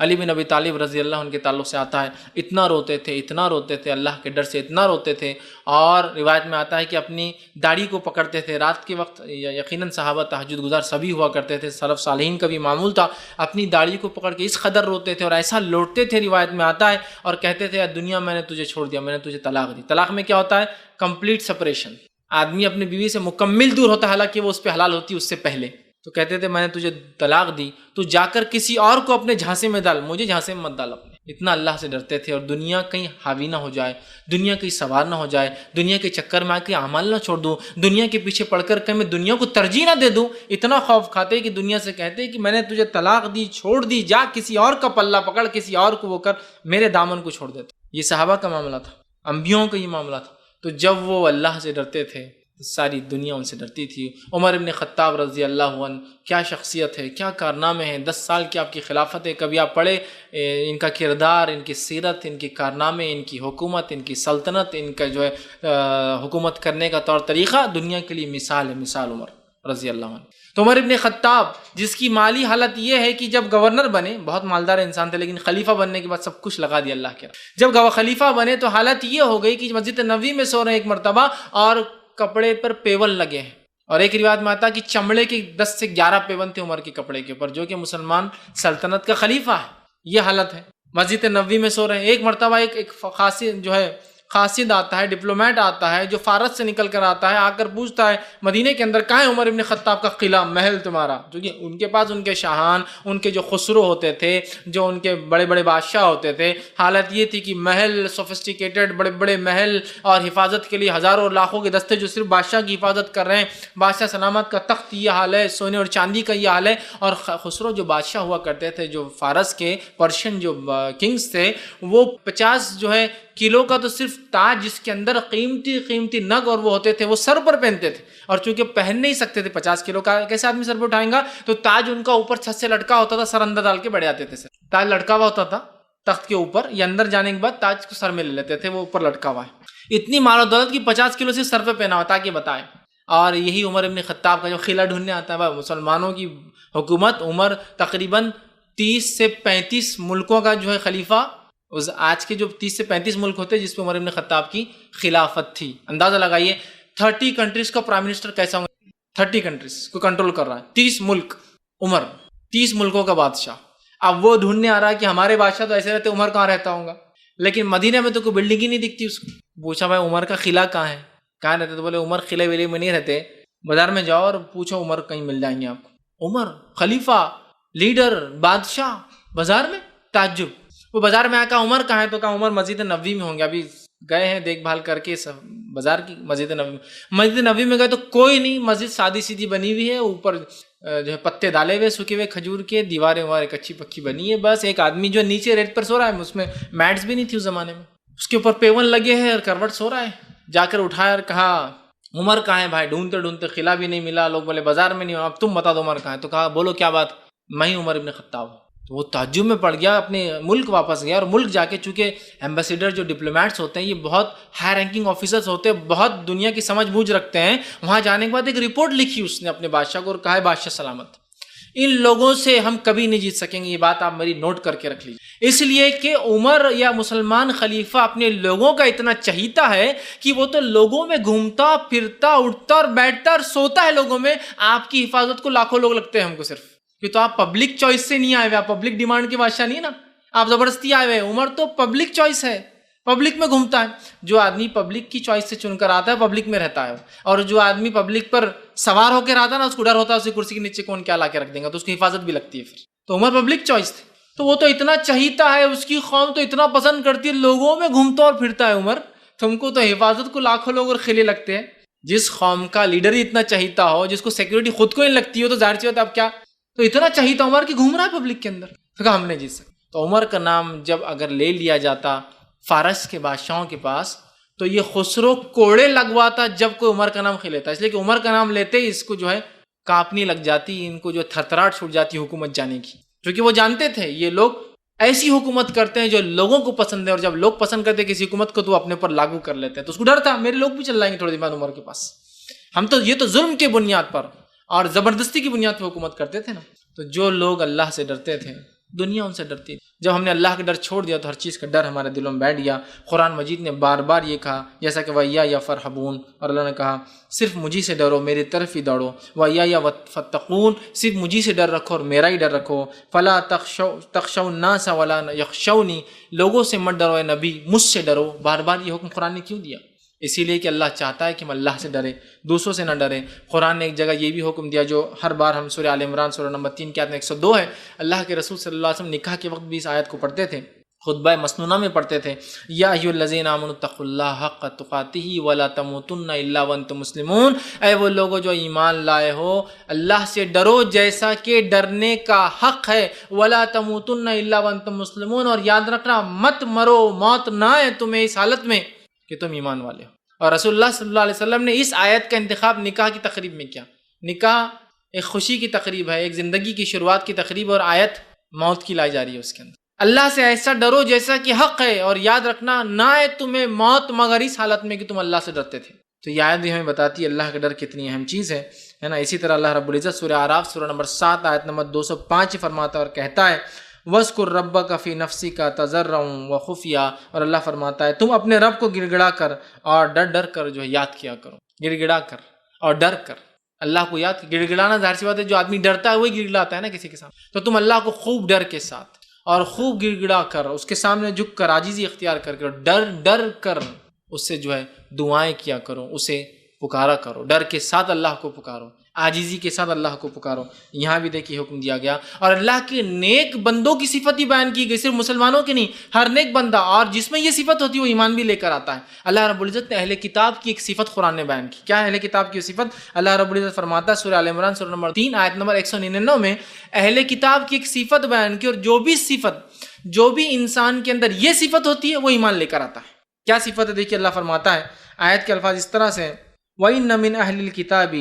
علی بن ابی طالب رضی اللہ عنہ کے تعلق سے آتا ہے اتنا روتے تھے، اتنا روتے تھے، اللہ کے ڈر سے اتنا روتے تھے. اور روایت میں آتا ہے کہ اپنی داڑھی کو پکڑتے تھے رات کے وقت. یقیناً صحابہ تہجد گزار سبھی ہوا کرتے تھے، سلف صالحین کا بھی معمول تھا. اپنی داڑھی کو پکڑ کے اس قدر روتے تھے اور ایسا لوٹتے تھے، روایت میں آتا ہے، اور کہتے تھے دنیا میں نے تجھے چھوڑ دیا، میں نے تجھے طلاق دی. طلاق میں کیا ہوتا ہے؟ Complete separation. آدمی اپنی بیوی سے مکمل دور ہوتا ہے، حالانکہ وہ اس پہ حلال ہوتی اس سے پہلے. تو کہتے تھے میں نے تجھے طلاق دی، تو جا کر کسی اور کو اپنے جھانسے میں ڈال، مجھے جھانسے میں مت ڈال اپنے. اتنا اللہ سے ڈرتے تھے. اور دنیا کہیں حاوی نہ ہو جائے، دنیا کہیں سوار نہ ہو جائے، دنیا کے چکر میں آ کے اعمال نہ چھوڑ دوں، دنیا کے پیچھے پڑھ کر کہیں میں دنیا کو ترجیح نہ دے دوں. اتنا خوف کھاتے کہ دنیا سے کہتے کہ میں نے تجھے طلاق دی، چھوڑ دی، جا کسی اور کا پلہ پکڑ، کسی اور کو وہ کر، میرے دامن کو چھوڑ دیتے. یہ صحابہ کا معاملہ تھا، انبیاؤں کا یہ معاملہ تھا. تو جب وہ اللہ سے ڈرتے تھے ساری دنیا ان سے ڈرتی تھی. عمر ابن خطاب رضی اللہ عنہ کیا شخصیت ہے، کیا کارنامے ہیں. 10 سال کی آپ کی خلافت ہے. کبھی آپ پڑھے ان کا کردار، ان کی سیرت، ان کے کارنامے، ان کی حکومت، ان کی سلطنت، ان کا جو ہے حکومت کرنے کا طور طریقہ دنیا کے لیے مثال ہے، مثال عمر رضی اللہ عنہ. تو عمر ابن خطاب جس کی مالی حالت یہ ہے کہ جب گورنر بنے، بہت مالدار انسان تھے، لیکن خلیفہ بننے کے بعد سب کچھ لگا دیا اللہ کے. جب خلیفہ بنے تو حالت یہ ہو گئی کہ مسجد نبوی میں سو رہے ہیں ایک مرتبہ اور کپڑے پر پیون لگے ہیں. اور ایک روایت میں آتا ہے کہ چمڑے کے 10 سے 11 پیون تھے عمر کے کپڑے کے اوپر، جو کہ مسلمان سلطنت کا خلیفہ ہے. یہ حالت ہے. مسجد نبوی میں سو رہے ہیں. ایک مرتبہ ایک قاصد جو ہے، قاصد آتا ہے، ڈپلومیٹ آتا ہے جو فارس سے نکل کر آتا ہے، آ کر پوچھتا ہے مدینے کے اندر کہاں ہے عمر ابن خطاب کا قلعہ، محل تمہارا؟ کیونکہ ان کے پاس ان کے شاہان، ان کے جو خسرو ہوتے تھے، جو ان کے بڑے بڑے بادشاہ ہوتے تھے، حالت یہ تھی کہ محل سوفسٹیکیٹڈ بڑے بڑے محل، اور حفاظت کے لیے ہزاروں اور لاکھوں کے دستے جو صرف بادشاہ کی حفاظت کر رہے ہیں. بادشاہ سلامت کا تخت یہ حال ہے، سونے اور چاندی کا یہ حال ہے. اور خسرو جو بادشاہ ہوا کرتے تھے، جو فارس کے پرشین جو کنگز تھے، وہ 50 جو ہے کلو کا تو صرف تاج جس کے اندر قیمتی قیمتی نگ اور وہ ہوتے تھے وہ سر پر پہنتے تھے. اور چونکہ پہن نہیں سکتے تھے 50 کلو کا کیسے آدمی سر پہ اٹھائیں گا، تو تاج ان کا اوپر چھت سے لٹکا ہوتا تھا، سر اندر ڈال کے بیٹھ جاتے تھے. تاج لٹکا ہوا ہوتا تھا تخت کے اوپر، یا اندر جانے کے بعد تاج کو سر میں لے لیتے تھے، وہ اوپر لٹکا ہوا ہے. اتنی مال و دولت کی 50 کلو سے سر پہ پہنا ہوا تاکہ بتائے. اور یہی عمر ابن خطاب کا جو قلعہ ڈھونڈنے آتا ہے، مسلمانوں کی حکومت، عمر تقریباً 30 سے 35 ملکوں کا جو ہے خلیفہ. آج کے جو 30 سے 35 ملک ہوتے جس پہ عمر ابن خطاب کی خلافت تھی. اندازہ لگائیے 30 کنٹریز کا پرائم منسٹر کیسا ہوگا؟ 30 کنٹریز کو کنٹرول کر رہا ہے، 30 ملک، عمر 30 ملکوں کا بادشاہ. اب وہ ڈھونڈنے آ رہا ہے کہ ہمارے بادشاہ تو ایسے رہتے، عمر کہاں رہتا ہوگا؟ لیکن مدینہ میں تو کوئی بلڈنگ ہی نہیں دکھتی اس کو. پوچھا بھائی عمر کا قلعہ کہاں ہے، کہاں رہتے؟ تو بولے عمر قلعے ولے میں نہیں رہتے، بازار میں جاؤ اور پوچھو عمر کہیں مل جائیں گے آپ کو. عمر خلیفہ، لیڈر، بادشاہ بازار میں؟ تعجب. وہ بازار میں آ کہا عمر کہاں ہے، تو کہا عمر مسجد نبوی میں ہوں گے، ابھی گئے ہیں دیکھ بھال کر کے بازار کی مسجد نبوی. مسجد نبوی میں گئے تو کوئی نہیں، مسجد سادی سیدھی بنی ہوئی ہے، اوپر جو ہے پتے ڈالے ہوئے سوکھے ہوئے کھجور کے، دیواریں واریں کچی پکی بنی ہے، بس ایک آدمی جو نیچے ریت پر سو رہا ہے، اس میں میٹس بھی نہیں تھی اس زمانے میں، اس کے اوپر پیون لگے ہیں اور کروٹ سو رہا ہے. جا کر اٹھایا اور کہا عمر کہاں ہے بھائی؟ ڈھونڈتے ڈھونڈتے قلعہ بھی نہیں ملا، لوگ بولے بازار میں نہیں ہو، اب تم بتا دو عمر کہاں ہے. تو کہا بولو کیا بات؟ میں ہی عمر ابن خطاب ہوں. تو وہ تعجب میں پڑ گیا، اپنے ملک واپس گیا، اور ملک جا کے چونکہ ایمبیسیڈر جو ڈپلومیٹس ہوتے ہیں یہ بہت ہائی رینکنگ آفیسرز ہوتے ہیں، بہت دنیا کی سمجھ بوجھ رکھتے ہیں. وہاں جانے کے بعد ایک رپورٹ لکھی اس نے اپنے بادشاہ کو اور کہا ہے بادشاہ سلامت، ان لوگوں سے ہم کبھی نہیں جیت سکیں گے، یہ بات آپ میری نوٹ کر کے رکھ لیجیے. اس لیے کہ عمر یا مسلمان خلیفہ اپنے لوگوں کا اتنا چہیتا ہے کہ وہ تو لوگوں میں گھومتا پھرتا اٹھتا اور بیٹھتا اور سوتا ہے لوگوں میں. آپ کی حفاظت کو لاکھوں لوگ لگتے ہیں ہم کو صرف، کہ تو آپ پبلک چوائس سے نہیں آئے ہوئے، آپ پبلک ڈیمانڈ کے بادشاہ نہیں نا، آپ زبردستی آئے ہوئے. عمر تو پبلک چوائس ہے، پبلک میں گھومتا ہے. جو آدمی پبلک کی چوائس سے چن کر آتا ہے پبلک میں رہتا ہے، اور جو آدمی پبلک پر سوار ہو کے رہتا ہے نا، اس کو ڈر ہوتا ہے اسی کرسی کے نیچے کون کیا لا کے رکھ دیں گا، تو اس کی حفاظت بھی لگتی ہے پھر. تو عمر پبلک چوائس تھے، تو وہ تو اتنا چہیتا ہے، اس کی قوم تو اتنا پسند کرتی ہے، لوگوں میں گھومتا اور پھرتا ہے عمر. تم کو تو حفاظت کو لاکھوں لوگ اور خیلے لگتے ہیں. جس قوم کا لیڈر ہی اتنا چہیتا ہو، جس کو سیکورٹی خود کو نہیں لگتی ہو، تو ظاہر سی بات ہے اب کیا، تو اتنا چہیتا عمر کہ گھوم رہا ہے پبلک کے اندر. تو کہا ہم نے جیت سکتے. تو عمر کا نام جب اگر لے لیا جاتا فارس کے بادشاہوں کے پاس، تو یہ خسرو کوڑے لگواتا جب کوئی عمر کا نام لیتا، اس لیے کہ عمر کا نام لیتے ہی اس کو جو ہے کانپنی لگ جاتی، ان کو جو تھرتھراہٹ چھوٹ جاتی حکومت جانے کی، کیونکہ وہ جانتے تھے یہ لوگ ایسی حکومت کرتے ہیں جو لوگوں کو پسند ہے، اور جب لوگ پسند کرتے ہیں کسی حکومت کو تو وہ اپنے پر لاگو کر لیتے ہیں. تو اس کو ڈر تھا میرے لوگ بھی چل جائیں گے تھوڑے دن بعد عمر کے پاس، ہم تو یہ تو ظلم کے بنیاد پر اور زبردستی کی بنیاد پر حکومت کرتے تھے نا. تو جو لوگ اللہ سے ڈرتے تھے دنیا ان سے ڈرتی تھی. جب ہم نے اللہ کا ڈر چھوڑ دیا تو ہر چیز کا ڈر ہمارے دلوں میں بیٹھ گیا. قرآن مجید نے بار بار یہ کہا، جیسا کہ وَإِيَّایَ فَارْهَبُونَ، اور اللہ نے کہا صرف مجھی سے ڈرو، میری طرف ہی دوڑو. وَإِيَّایَ فَاتَّقُونَ، صرف مجھی سے ڈر رکھو اور میرا ہی ڈر رکھو. فَلَا تَخْشَوْا النَّاسَ وَلَا يَخْشَوْنِي، لوگوں سے مت ڈرو اے نبی، مجھ سے ڈرو. بار بار یہ حکم قرآن نے کیوں دیا؟ اسی لیے کہ اللہ چاہتا ہے کہ ہم اللہ سے ڈریں، دوسروں سے نہ ڈریں. قرآن نے ایک جگہ یہ بھی حکم دیا جو ہر بار ہم سورہ آل عمران سورہ نمبر 3 کی آیت 102 ہے. اللہ کے رسول صلی اللہ علیہ وسلم نکاح کے وقت بھی اس آیت کو پڑھتے تھے، خطبہ مسنونہ میں پڑھتے تھے. یا ایھا الذین آمنوا اتقوا اللہ حق تقاتہ ولا تموتن الا وانتم مسلمون، اے وہ لوگوں جو ایمان لائے ہو اللہ سے ڈرو جیسا کہ ڈرنے کا حق ہے. ولا تموتن الا وانتم مسلمون، اور یاد رکھنا مت مرو، موت نہ آئے تمہیں اس حالت میں کہ تم ایمان والے ہو. اور رسول اللہ صلی اللہ علیہ وسلم نے اس آیت کا انتخاب نکاح کی تقریب میں کیا. نکاح ایک خوشی کی تقریب ہے، ایک زندگی کی شروعات کی تقریب، اور آیت موت کی لائی جا رہی ہے اس کے اندر. اللہ سے ایسا ڈرو جیسا کہ حق ہے، اور یاد رکھنا نہ آئے تمہیں موت مگر اس حالت میں کہ تم اللہ سے ڈرتے تھے. تو یہ آیت بھی ہمیں بتاتی ہے اللہ کا ڈر کتنی اہم چیز ہے نا. اسی طرح اللہ رب العزت سورہ اعراف سورہ نمبر 7 آیت نمبر 205 فرماتا ہے اور کہتا ہے وَاذْكُرْ رَبَّكَ فِي نَفْسِكَ تَضَرُّعًا وَخُفْيًا، اور اللہ فرماتا ہے تم اپنے رب کو گڑ گڑا کر اور ڈر ڈر کر جو ہے یاد کیا کرو. گڑ گڑا کر اور ڈر کر اللہ کو یاد. گڑ گڑانا ظاہر سی بات ہے، جو آدمی ڈرتا ہے وہی گڑ گڑاتا ہے نا کسی کے ساتھ. تو تم اللہ کو خوب ڈر کے ساتھ اور خوب گڑ گڑا کر اس کے سامنے جھک کر عاجزی اختیار کر کے ڈر ڈر کر اس سے جو ہے دعائیں کیا کرو، اسے پکارا کرو. ڈر کے ساتھ اللہ کو پکارو، عاجزی کے ساتھ اللہ کو پکارو. یہاں بھی دیکھیے حکم دیا گیا، اور اللہ کے نیک بندوں کی صفت ہی بیان کی گئی، صرف مسلمانوں کی نہیں، ہر نیک بندہ، اور جس میں یہ صفت ہوتی ہے وہ ایمان بھی لے کر آتا ہے. اللہ رب العزت نے اہل کتاب کی ایک صفت قرآن نے بیان کی. کیا ہے اہل کتاب کی صفت؟ اللہ رب العزت فرماتا ہے سورہ آل عمران سورہ نمبر 3 آیت نمبر 199 میں اہل کتاب کی ایک صفت بیان کی، اور جو بھی انسان کے اندر یہ صفت ہوتی ہے وہ ایمان لے کر آتا ہے. کیا صفت ہے؟ دیکھیے اللہ فرماتا ہے، آیت کے الفاظ اس طرح سے وَإِنَّ مِنْ أَهْلِ الْكِتَابِ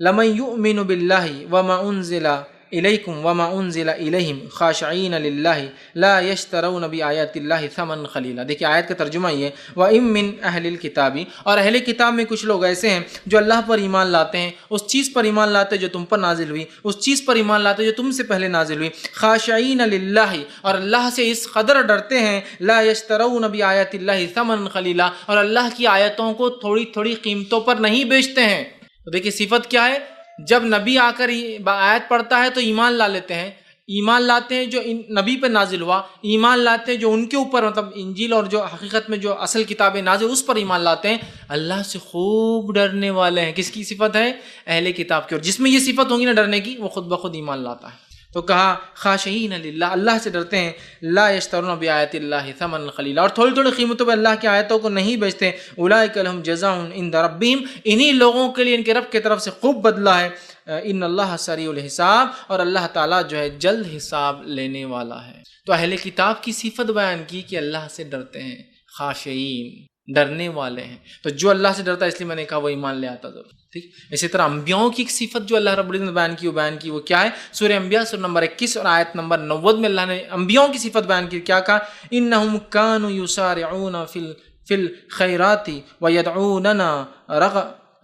لَمَن يُؤْمِنُ بِاللَّهِ وَمَا أُنزِلَ إليكم وما أنزل إليهم خاشعين لله لا يشترون بآيات الله ثمنا قليلا. دیکھیے آیت کا ترجمہ یہ ہے وَإِن مِّنْ أَهْلِ الْكِتَابِ، اور اہل کتاب میں کچھ لوگ ایسے ہیں جو اللہ پر ایمان لاتے ہیں، اس چیز پر ایمان لاتے جو تم پر نازل ہوئی، اس چیز پر ایمان لاتے جو تم سے پہلے نازل ہوئی، خاشعین للہ، اور اللہ سے اس قدر ڈرتے ہیں، لا یشترون بآیات اللہ ثمنا قلیلا، اور اللہ کی آیتوں کو تھوڑی تھوڑی قیمتوں پر نہیں بیچتے ہیں. تو دیکھیے صفت کیا ہے، جب نبی آ کر آیت پڑھتا ہے تو ایمان لا لیتے ہیں، ایمان لاتے ہیں جو نبی پہ نازل ہوا، ایمان لاتے ہیں جو ان کے اوپر مطلب انجیل اور جو حقیقت میں جو اصل کتابیں نازل اس پر ایمان لاتے ہیں، اللہ سے خوب ڈرنے والے ہیں. کس کی صفت ہے؟ اہل کتاب کی. اور جس میں یہ صفت ہوگی نا ڈرنے کی، وہ خود بخود ایمان لاتا ہے. تو کہا خاشعین للہ، اللہ سے ڈرتے ہیں، لا یشترون بآیات اللہ ثمنا قلیلا، اور تھوڑی تھوڑی قیمتوں پہ اللہ کی آیتوں کو نہیں بیچتے. اولئک لہم جزاء عند ربہم، انہی لوگوں کے لیے ان کے رب کی طرف سے خوب بدلہ ہے. ان اللہ سریع الحساب، اور اللہ تعالیٰ جو ہے جلد حساب لینے والا ہے. تو اہل کتاب کی صفت بیان کی کہ اللہ سے ڈرتے ہیں، خاشعین، ڈرنے والے ہیں. تو جو اللہ سے ڈرتا ہے، اس لیے میں نے کہا وہ ایمان لے آتا ضرور. ٹھیک. اسی طرح انبیاؤں کی ایک صفت جو اللہ رب العزت نے بیان کی وہ کیا ہے؟ سورہ انبیاء سورہ نمبر 21 اور آیت نمبر 90 میں اللہ نے انبیاؤں کی صفت بیان کی. کیا کہا؟ انہم کانوا یسارعون فی الخیرات ویدعوننا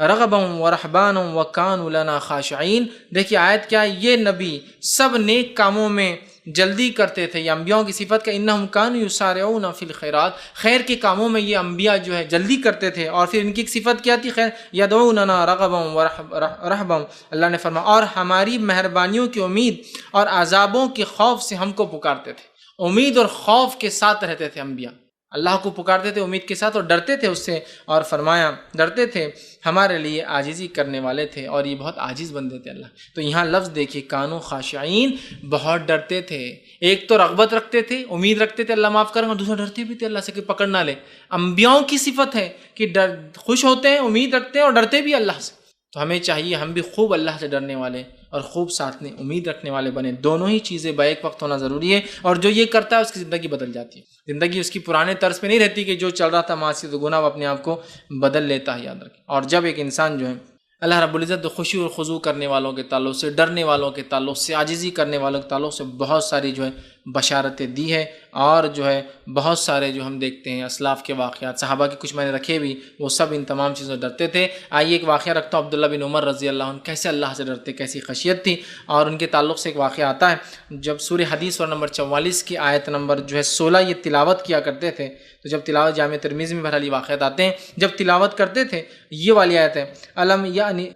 رغبا ورہبانا وکانوا لنا خاشعین. دیکھیے آیت کیا ہے، یہ نبی سب نیک کاموں میں جلدی کرتے تھے. یہ انبیاءوں کی صفت کہ انہم کانوا یسارعون فی الخیرات، خیر کے کاموں میں یہ انبیاء جو ہے جلدی کرتے تھے. اور پھر ان کی ایک صفت کیا تھی؟ خیر یدعوننا رغبا ورہبا، اللہ نے فرمایا اور ہماری مہربانیوں کی امید اور عذابوں کے خوف سے ہم کو پکارتے تھے. امید اور خوف کے ساتھ رہتے تھے انبیاء، اللہ کو پکارتے تھے امید کے ساتھ اور ڈرتے تھے اس سے. اور فرمایا ڈرتے تھے، ہمارے لیے عاجزی کرنے والے تھے، اور یہ بہت عاجز بندے تھے اللہ. تو یہاں لفظ دیکھیے، کانوا خاشعین، بہت ڈرتے تھے. ایک تو رغبت رکھتے تھے، امید رکھتے تھے اللہ معاف کریں گا، دوسرا ڈرتے بھی تھے اللہ سے کہ پکڑ نہ لے. انبیاؤں کی صفت ہے کہ خوش ہوتے ہیں، امید رکھتے ہیں اور ڈرتے بھی اللہ سے. تو ہمیں چاہیے ہم بھی خوب اللہ سے ڈرنے والے اور خوب ساتھ میں امید رکھنے والے بنے. دونوں ہی چیزیں بیک وقت ہونا ضروری ہے. اور جو یہ کرتا ہے اس کی زندگی بدل جاتی ہے. زندگی اس کی پرانے طرز پہ نہیں رہتی کہ جو چل رہا تھا معصیت و گناہ وہ اپنے آپ کو بدل لیتا ہے، یاد رکھیں. اور جب ایک انسان جو ہے اللہ رب العزت خوشی اور خضوع کرنے والوں کے تعلق سے، ڈرنے والوں کے تعلق سے، عاجزی کرنے والوں کے تعلق سے بہت ساری جو ہے بشارتیں دی ہے. اور جو ہے بہت سارے جو ہم دیکھتے ہیں اسلاف کے واقعات، صحابہ کے کچھ میں نے رکھے بھی، وہ سب ان تمام چیزوں سے ڈرتے تھے. آئیے ایک واقعہ رکھتا ہوں، عبداللہ بن عمر رضی اللہ عنہ کیسے اللہ سے ڈرتے، کیسی خشیت تھی. اور ان کے تعلق سے ایک واقعہ آتا ہے، جب سورہ حدیث اور نمبر 44 کی آیت نمبر جو ہے 16 یہ تلاوت کیا کرتے تھے. تو جب تلاوت جامع ترمذی میں بہرحال یہ واقعات آتے ہیں، جب تلاوت کرتے تھے یہ والی آیت ہے، الم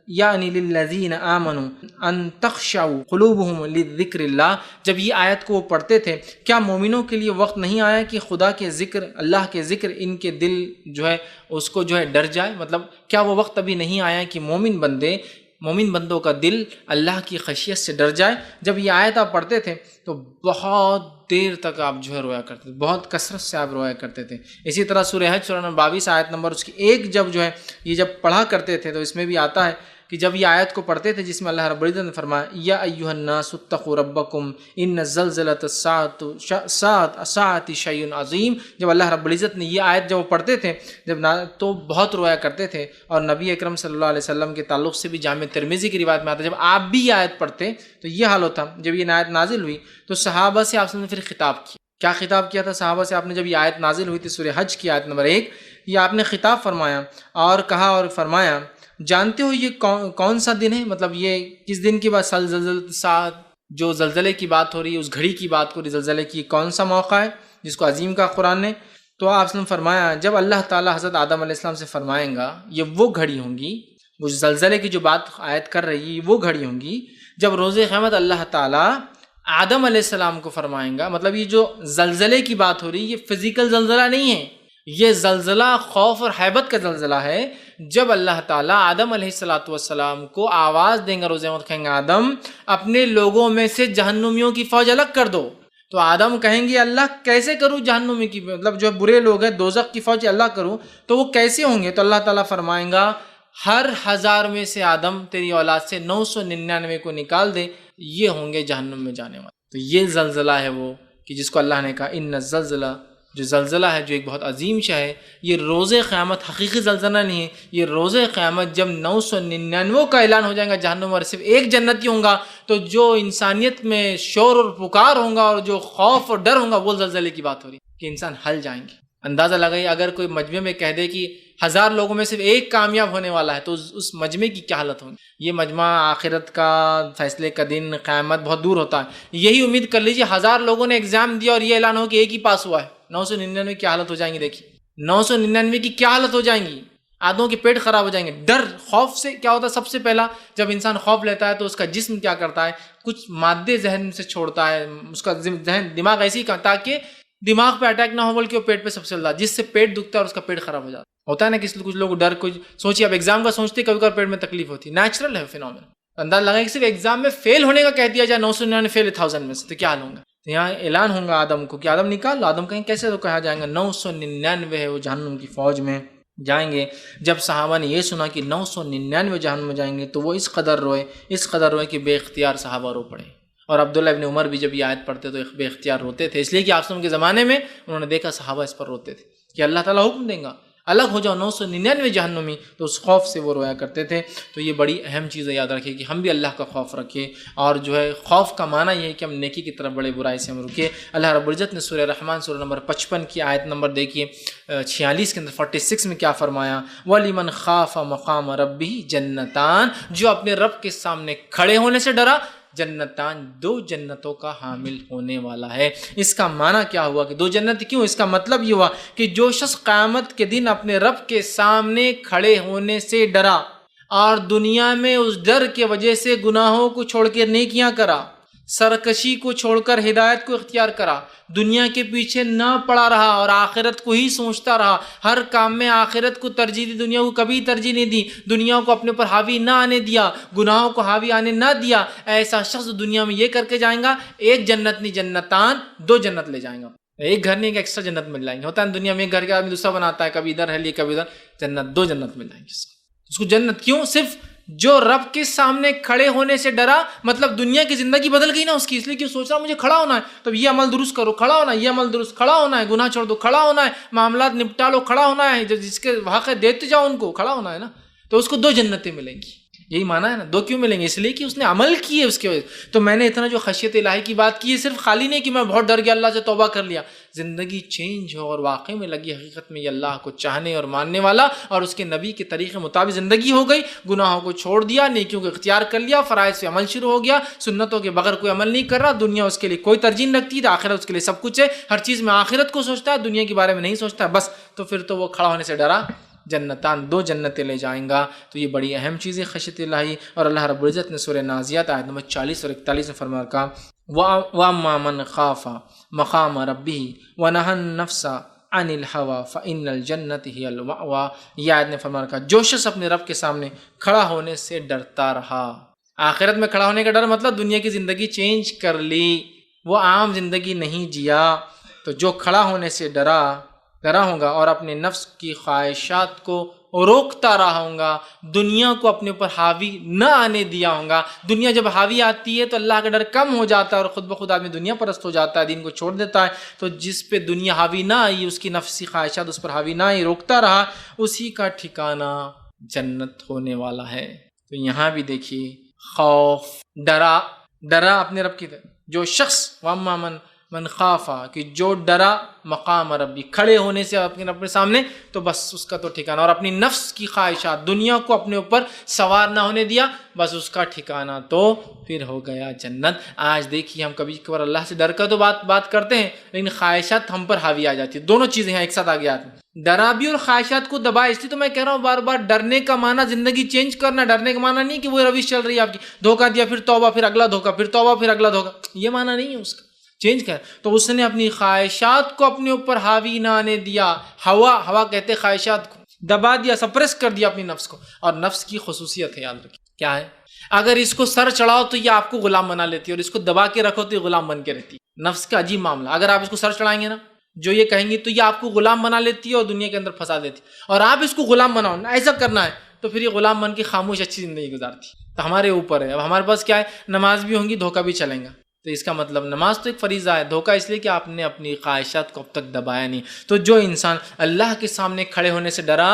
یعنی للذین آمنوا ان تخشع قلوبہم لذکر اللہ. جب یہ آیت کو وہ پڑھتے تھے، کیا مومنوں کے لیے وقت نہیں آیا کہ خدا کے ذکر، اللہ کے ذکر ان کے دل جو ہے اس کو جو ہے ڈر جائے؟ مطلب کیا وہ وقت ابھی نہیں آیا کہ مومن بندوں کا دل اللہ کی خشیت سے ڈر جائے؟ جب یہ آیت آپ پڑھتے تھے تو بہت دیر تک آپ جو ہے رویا کرتے تھے، بہت کثرت سے آپ رویا کرتے تھے. اسی طرح سورہ حج سورہ نمبر 22 آیت نمبر اس کی 1 جب جو ہے یہ جب پڑھا کرتے تھے تو اس میں بھی آتا ہے کہ جب یہ آیت کو پڑھتے تھے جس میں اللہ رب العزت نے فرمایا یا ایھا الناس اتقوا ربکم ان زلزلۃ الساعۃ شیء عظیم. جب اللہ رب العزت نے یہ آیت جب وہ پڑھتے تھے تو بہت رویا کرتے تھے. اور نبی اکرم صلی اللہ علیہ وسلم کے تعلق سے بھی جامع ترمذی کی روایت میں آتا ہے جب آپ بھی یہ آیت پڑھتے تو یہ حال ہوتا. جب یہ آیت نازل ہوئی تو صحابہ سے آپ نے پھر خطاب کیا. کیا خطاب کیا تھا صحابہ سے آپ نے؟ جب یہ آیت نازل ہوئی تھی سورہ حج کی آیت نمبر 1، یہ آپ نے خطاب فرمایا اور کہا اور فرمایا جانتے ہو یہ کون سا دن ہے؟ مطلب یہ کس دن کی بات، جو زلزلے کی بات ہو رہی ہے، اس گھڑی کی بات ہو رہی ہے، زلزلے کی کون سا موقع ہے جس کو عظیم کہا قرآن نے؟ تو آپ نے فرمایا جب اللہ تعالیٰ حضرت آدم علیہ السلام سے فرمائیں گا یہ وہ گھڑی ہوں گی، وہ زلزلے کی جو بات آیت کر رہی ہے وہ گھڑی ہوں گی جب روز قیامت اللہ تعالیٰ آدم علیہ السلام کو فرمائیں گا. مطلب یہ جو زلزلے کی بات ہو رہی ہے یہ فزیکل زلزلہ نہیں ہے، یہ زلزلہ خوف اور حیبت کا زلزلہ ہے. جب اللہ تعالیٰ آدم علیہ السلام کو آواز دیں گا روز قیامت، کہیں گے آدم اپنے لوگوں میں سے جہنمیوں کی فوج الگ کر دو. تو آدم کہیں گے اللہ کیسے کروں جہنمی کی، مطلب جو برے لوگ ہیں دوزخ کی فوج اللہ کروں تو وہ کیسے ہوں گے؟ تو اللہ تعالیٰ فرمائیں گا ہر 1000 میں سے آدم تیری اولاد سے 999 کو نکال دے، یہ ہوں گے جہنم میں جانے والے. تو یہ زلزلہ ہے وہ کہ جس کو اللہ نے کہا ان الزلزلہ جو زلزلہ ہے جو ایک بہت عظیم شے ہے، یہ روز قیامت حقیقی زلزلہ نہیں ہے، یہ روز قیامت جب 999 کا اعلان ہو جائے گا جہنم اور صرف ایک جنتی ہوں گا، تو جو انسانیت میں شور اور پکار ہوں گا اور جو خوف اور ڈر ہوں گا، وہ زلزلے کی بات ہو رہی ہے کہ انسان ہل جائیں گے۔ اندازہ لگائیے اگر کوئی مجمع میں کہہ دے کہ 1000 لوگوں میں صرف ایک کامیاب ہونے والا ہے، تو اس مجمع کی کیا حالت ہوگی؟ یہ مجمع آخرت کا، فیصلے کا دن، قیامت بہت دور ہوتا ہے۔ یہی امید کر لیجیے 1000 لوگوں نے ایگزام دیا اور یہ اعلان ہو کہ ایک ہی پاس ہوا ہے، 999 کی حالت ہو جائیں گی۔ دیکھیے 999 کی کیا حالت ہو جائیں گی، آدھوں کے پیٹ خراب ہو جائیں گے۔ ڈر، خوف سے کیا ہوتا ہے؟ سب سے پہلا جب انسان خوف لیتا ہے تو اس کا جسم کیا کرتا ہے؟ کچھ مادے ذہن سے چھوڑتا ہے، اس کا ذہن دماغ ایسے ہی کرتا تاکہ دماغ پہ اٹیک نہ ہو، بلکہ وہ پیٹ پہ سب سے زیادہ، جس سے پیٹ دکھتا ہے اور اس کا پیٹ خراب ہو جاتا ہوتا ہے نا۔ کچھ لوگ ڈر، کچھ سوچیے اب ایگزام کا سوچتے کبھی کبھی پیٹ میں تکلیف ہوتی ہے، نیچرل ہے فینومین۔ انداز لگائیں کہ صرف ایگزام میں فیل ہونے کا کہہ دیا جائے 999 فیل 1000 میں سے، تو کیا حال ہوں گا؟ تو یہاں اعلان ہوگا آدم کو کہ آدم نکال لو، آدم کہیں کیسے؟ تو کہا جائے گا 999 ہے وہ جہنم کی فوج میں جائیں گے۔ جب صحابہ نے یہ سنا کہ 999 جہنم میں جائیں گے تو وہ اس قدر روئے کہ بے اختیار صحابہ رو پڑے۔ اور عبداللہ ابن عمر بھی جب یہ آیت پڑھتے تو بے اختیار روتے تھے، اس لیے کہ آپ کے زمانے میں انہوں نے دیکھا صحابہ اس پر روتے تھے کہ اللہ تعالیٰ حکم دیں گا الگ ہو جاؤ 999 جہنمی، تو اس خوف سے وہ رویا کرتے تھے۔ تو یہ بڑی اہم چیز ہے، یاد رکھیں کہ ہم بھی اللہ کا خوف رکھیں، اور جو ہے خوف کا معنی یہ ہے کہ ہم نیکی کی طرف بڑے، برائی سے ہم رکیں۔ اللہ رب العزت نے سورہ رحمان سورہ نمبر 55 کی آیت نمبر دیکھیے 46 کے اندر 46 میں کیا فرمایا؟ وَلِمَنْ خَافَ مَقَامَ رَبِّهِ جَنَّتَانِ، جو اپنے رب کے سامنے کھڑے ہونے سے ڈرا، جنتان، 2 جنتوں کا حامل ہونے والا ہے۔ اس کا معنی کیا ہوا کہ 2 جنت کیوں؟ اس کا مطلب یہ ہوا کہ جو شخص قیامت کے دن اپنے رب کے سامنے کھڑے ہونے سے ڈرا اور دنیا میں اس ڈر کی وجہ سے گناہوں کو چھوڑ کے نیکیاں کرا، سرکشی کو چھوڑ کر ہدایت کو اختیار کرا، دنیا کے پیچھے نہ پڑا رہا اور آخرت کو ہی سوچتا رہا، ہر کام میں آخرت کو ترجیح دی، دنیا کو کبھی ترجیح نہیں دی، دنیا کو اپنے اوپر حاوی نہ آنے دیا، گناہوں کو حاوی آنے نہ دیا، ایسا شخص دنیا میں یہ کر کے جائیں گا، ایک جنت نہیں جنتان، 2 جنت لے جائیں گا۔ ایک گھر نہیں، ایک ایکسٹرا جنت مل جائیں گے۔ ہوتا ہے دنیا میں ایک گھر کے آدمی دوسرا بناتا ہے، کبھی ادھر ہے لیے کبھی ادھر، جنت 2 جنت مل جائیں گے اس کو جنت کیوں؟ صرف جو رب کے سامنے کھڑے ہونے سے ڈرا، مطلب دنیا کی زندگی بدل گئی نا اس کی، اس لیے کہ سوچ رہا مجھے کھڑا ہونا ہے، تو یہ عمل درست کرو، کھڑا ہونا ہے، یہ عمل درست، کھڑا ہونا ہے، گناہ چھوڑ دو، کھڑا ہونا ہے، معاملات نپٹا لو، کھڑا ہونا ہے، جس کے حق ہے دیتے جاؤ ان کو، کھڑا ہونا ہے نا، تو اس کو 2 جنتیں ملیں گی۔ یہی معنی ہے نا، 2 کیوں ملیں گے؟ اس لیے کہ اس نے عمل کیے اس کے وجہ سے۔ تو میں نے اتنا جو خشیت الہی کی بات کی ہے، صرف خالی نہیں کہ میں بہت ڈر گیا اللہ سے توبہ کر لیا، زندگی چینج ہو اور واقعی میں لگی حقیقت میں یہ اللہ کو چاہنے اور ماننے والا اور اس کے نبی کے طریقے مطابق زندگی ہو گئی، گناہوں کو چھوڑ دیا، نیکیوں کو اختیار کر لیا، فرائض سے عمل شروع ہو گیا، سنتوں کے بغیر کوئی عمل نہیں کر رہا، دنیا اس کے لیے کوئی ترجیح نہیں رکھتی، آخرت اس کے لیے سب کچھ ہے، ہر چیز میں آخرت کو سوچتا ہے، دنیا کے بارے میں نہیں سوچتا ہے، بس تو پھر تو وہ کھڑا ہونے سے ڈرا، جنتان 2 جنتیں لے جائیں گا۔ تو یہ بڑی اہم چیز ہے خشیت الہی، اور اللہ رب العزت نے سورہ نازیات آیت نمبر 40 اور 41 میں فرمایا کہ وَأَمَّا مَنْ خَافَ مَقَامَ رَبِّهِ وَنَهَى النَّفْسَ عَنِ الْهَوَىٰ فَإِنَّ الْجَنَّةَ هِيَ الْمَأْوَىٰ، یہ آیت نے فرمایا کہ جو شخص اپنے رب کے سامنے کھڑا ہونے سے ڈرتا رہا، آخرت میں کھڑا ہونے کا ڈر مطلب دنیا کی زندگی چینج کر لی، وہ عام زندگی نہیں جیا، تو جو کھڑا ہونے سے ڈرا ہوں گا اور اپنے نفس کی خواہشات کو روکتا رہا ہوں گا، دنیا کو اپنے اوپر حاوی نہ آنے دیا ہوں گا۔ دنیا جب حاوی آتی ہے تو اللہ کا ڈر کم ہو جاتا ہے اور خود بخود آدمی دنیا پرست ہو جاتا ہے، دین کو چھوڑ دیتا ہے۔ تو جس پہ دنیا حاوی نہ آئی، اس کی نفسی خواہشات اس پر حاوی نہ آئی، روکتا رہا، اسی کا ٹھکانہ جنت ہونے والا ہے۔ تو یہاں بھی دیکھیے خوف، ڈرا اپنے رب کی طرف، جو شخص وَأَمَّا مَنْ خَافَ، کہ جو ڈرا مقام ربی، کھڑے ہونے سے اپنے سامنے، تو بس اس کا تو ٹھکانہ، اور اپنی نفس کی خواہشات، دنیا کو اپنے اوپر سوار نہ ہونے دیا، بس اس کا ٹھکانہ تو پھر ہو گیا جنت۔ آج دیکھیے ہم کبھی کبھار اللہ سے ڈر کر تو بات کرتے ہیں، لیکن خواہشات ہم پر حاوی آ جاتی ہے، دونوں چیزیں ہیں ایک ساتھ آ گیا آدمی، ڈرا بھی اور خواہشات کو دبا۔ اس لیے تو میں کہہ رہا ہوں بار بار، ڈرنے کا معنی زندگی چینج کرنا، ڈرنے کا معنی نہیں کہ وہ روش چل رہی ہے آپ کی، دھوکہ دیا پھر توبہ، پھر اگلا دھوکہ، پھر توبہ، پھر اگلا دھوکہ، یہ معنی نہیں ہے اس کا، چینج کر۔ تو اس نے اپنی خواہشات کو اپنے اوپر حاوی نہ آنے دیا، ہوا کہتے خواہشات کو دبا دیا، سپریس کر دیا اپنی نفس کو۔ اور نفس کی خصوصیت ہے، یاد رکھیے کیا ہے، اگر اس کو سر چڑھاؤ تو یہ آپ کو غلام بنا لیتی ہے، اور اس کو دبا کے رکھو تو یہ غلام بن کے رہتی ہے۔ نفس کا عجیب معاملہ، اگر آپ اس کو سر چڑھائیں گے نا، جو یہ کہیں گے تو یہ آپ کو غلام بنا لیتی ہے اور دنیا کے اندر پھنسا دیتی ہے، اور آپ اس کو غلام بناؤ، ایسا کرنا ہے تو پھر یہ غلام بن کے خاموش اچھی زندگی گزارتی ہے۔ تو ہمارے اوپر ہے، اب ہمارے پاس کیا ہے، نماز بھی ہوں گی، دھوکہ بھی چلیں گا، تو اس کا مطلب نماز تو ایک فریضہ ہے. دھوکہ اس لیے کہ آپ نے اپنی خواہشات کو اب تک دبایا نہیں. تو جو انسان اللہ کے سامنے کھڑے ہونے سے ڈرا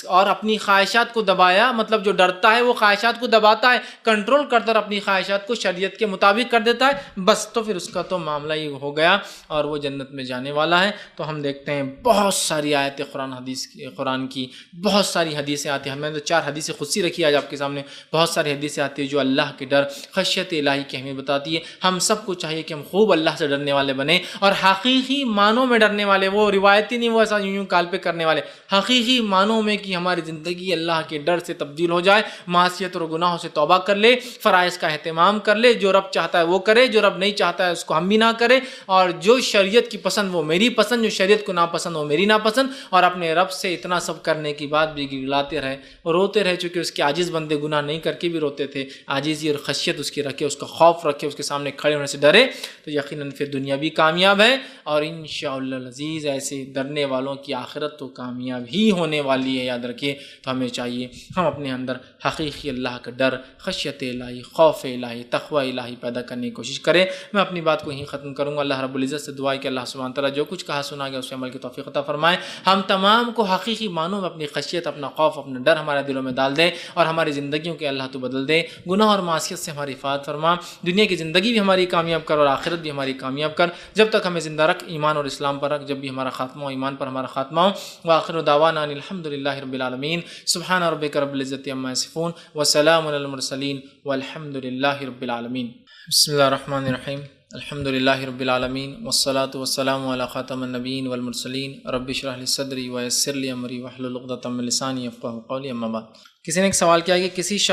اور اپنی خواہشات کو دبایا، مطلب جو ڈرتا ہے وہ خواہشات کو دباتا ہے، کنٹرول کرتا ہے، اپنی خواہشات کو شریعت کے مطابق کر دیتا ہے، بس تو پھر اس کا تو معاملہ یہ ہو گیا اور وہ جنت میں جانے والا ہے. تو ہم دیکھتے ہیں بہت ساری آیتیں قرآن کی بہت ساری حدیثیں آتی ہیں. ہم نے تو 4 حدیثیں خصوصی رکھی آج آپ کے سامنے. بہت ساری حدیثیں آتی ہیں جو اللہ کے ڈر، خشیت الہی کی اہمیت بتاتی ہے. ہم سب کو چاہیے کہ ہم خوب اللہ سے ڈرنے والے بنیں اور حقیقی معنوں میں ڈرنے والے، وہ روایتی نہیں، وہ ایسا یوں کال پہ کرنے والے، حقیقی معنوں میں کہ ہماری زندگی اللہ کے ڈر سے تبدیل ہو جائے، معصیت اور گناہوں سے توبہ کر لے، فرائض کا اہتمام کر لے، جو رب چاہتا ہے وہ کرے، جو رب نہیں چاہتا ہے اس کو ہم بھی نہ کرے، اور جو شریعت کی پسند وہ میری پسند، جو شریعت کو ناپسند وہ میری ناپسند، اور اپنے رب سے اتنا سب کرنے کی بعد بھی گڑگڑاتے رہے اور روتے رہے، چونکہ اس کے عاجز بندے گناہ نہیں کر کے بھی روتے تھے. عاجزی اور خشیت اس کی رکھے، اس کا خوف رکھے، اس کے سامنے کھڑے ہونے سے ڈرے، تو یقیناً پھر دنیا بھی کامیاب ہے اور انشاءاللہ العزیز ایسے ڈرنے والوں کی آخرت تو کامیاب ہی ہونے والی ہے. یاد رکھیے. تو ہمیں چاہیے ہم اپنے اندر حقیقی اللہ کا ڈر، خشیت الہی، خوف الہی، تقوی الہی پیدا کرنے کی کوشش کریں. میں اپنی بات کو یہیں ختم کروں گا. اللہ رب العزت سے دعا ہے کہ اللہ سبحانہ تعالیٰ جو کچھ کہا سنا گیا اس پہ عمل کی توفیق عطا فرمائے. ہم تمام کو حقیقی معنوں میں اپنی خشیت، اپنا خوف، اپنا ڈر ہمارے دلوں میں ڈال دے اور ہماری زندگیوں کے اللہ تو بدل دے. گناہ اور معصیت سے ہماری حفاظت فرما. دنیا کی زندگی بھی ہماری کامیاب کر اور آخرت بھی ہماری کامیاب کر. جب تک ہمیں زندہ رکھ ایمان اور اسلام پر رکھ، جب بھی ہمارا خاتمہ ہو ایمان پر ہمارا خاتمہ ہو. وآخر دعوانا ان الحمدللہ رب العالمین. سبحان ربک رب العزت عما یصفون وسلام علی المرسلین والحمدللہ رب العالمین. بسم اللہ الرحمن الرحیم. الحمدللہ رب العالمین والصلاة والسلام علی خاتم النبیین والمرسلین. رب اشرح لی صدری ویسر لی امری واحلل عقدۃ من لسانی یفقہوا قولی. اما بعد. کسی نے ایک سوال کیا کہ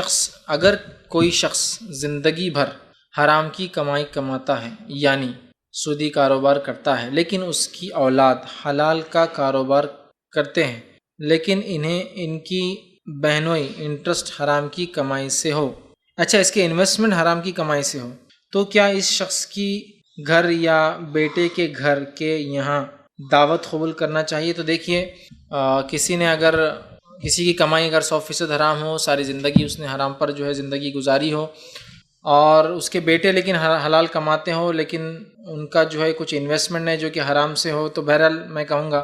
اگر کوئی شخص زندگی بھر حرام کی کمائی کماتا ہے، یعنی سودی کاروبار کرتا ہے، لیکن اس کی اولاد حلال کا کاروبار کرتے ہیں، لیکن ان کی بہنوئی انٹرسٹ حرام کی کمائی سے ہو، اچھا اس کے انویسٹمنٹ حرام کی کمائی سے ہو، تو کیا اس شخص کی گھر یا بیٹے کے گھر کے یہاں دعوت قبول کرنا چاہیے؟ تو دیکھیے، کسی کی کمائی اگر 100% حرام ہو، ساری زندگی اس نے حرام پر جو ہے زندگی گزاری ہو، اور اس کے بیٹے لیکن حلال کماتے ہو، لیکن ان کا جو ہے کچھ انویسٹمنٹ ہے جو کہ حرام سے ہو، تو بہرحال میں کہوں گا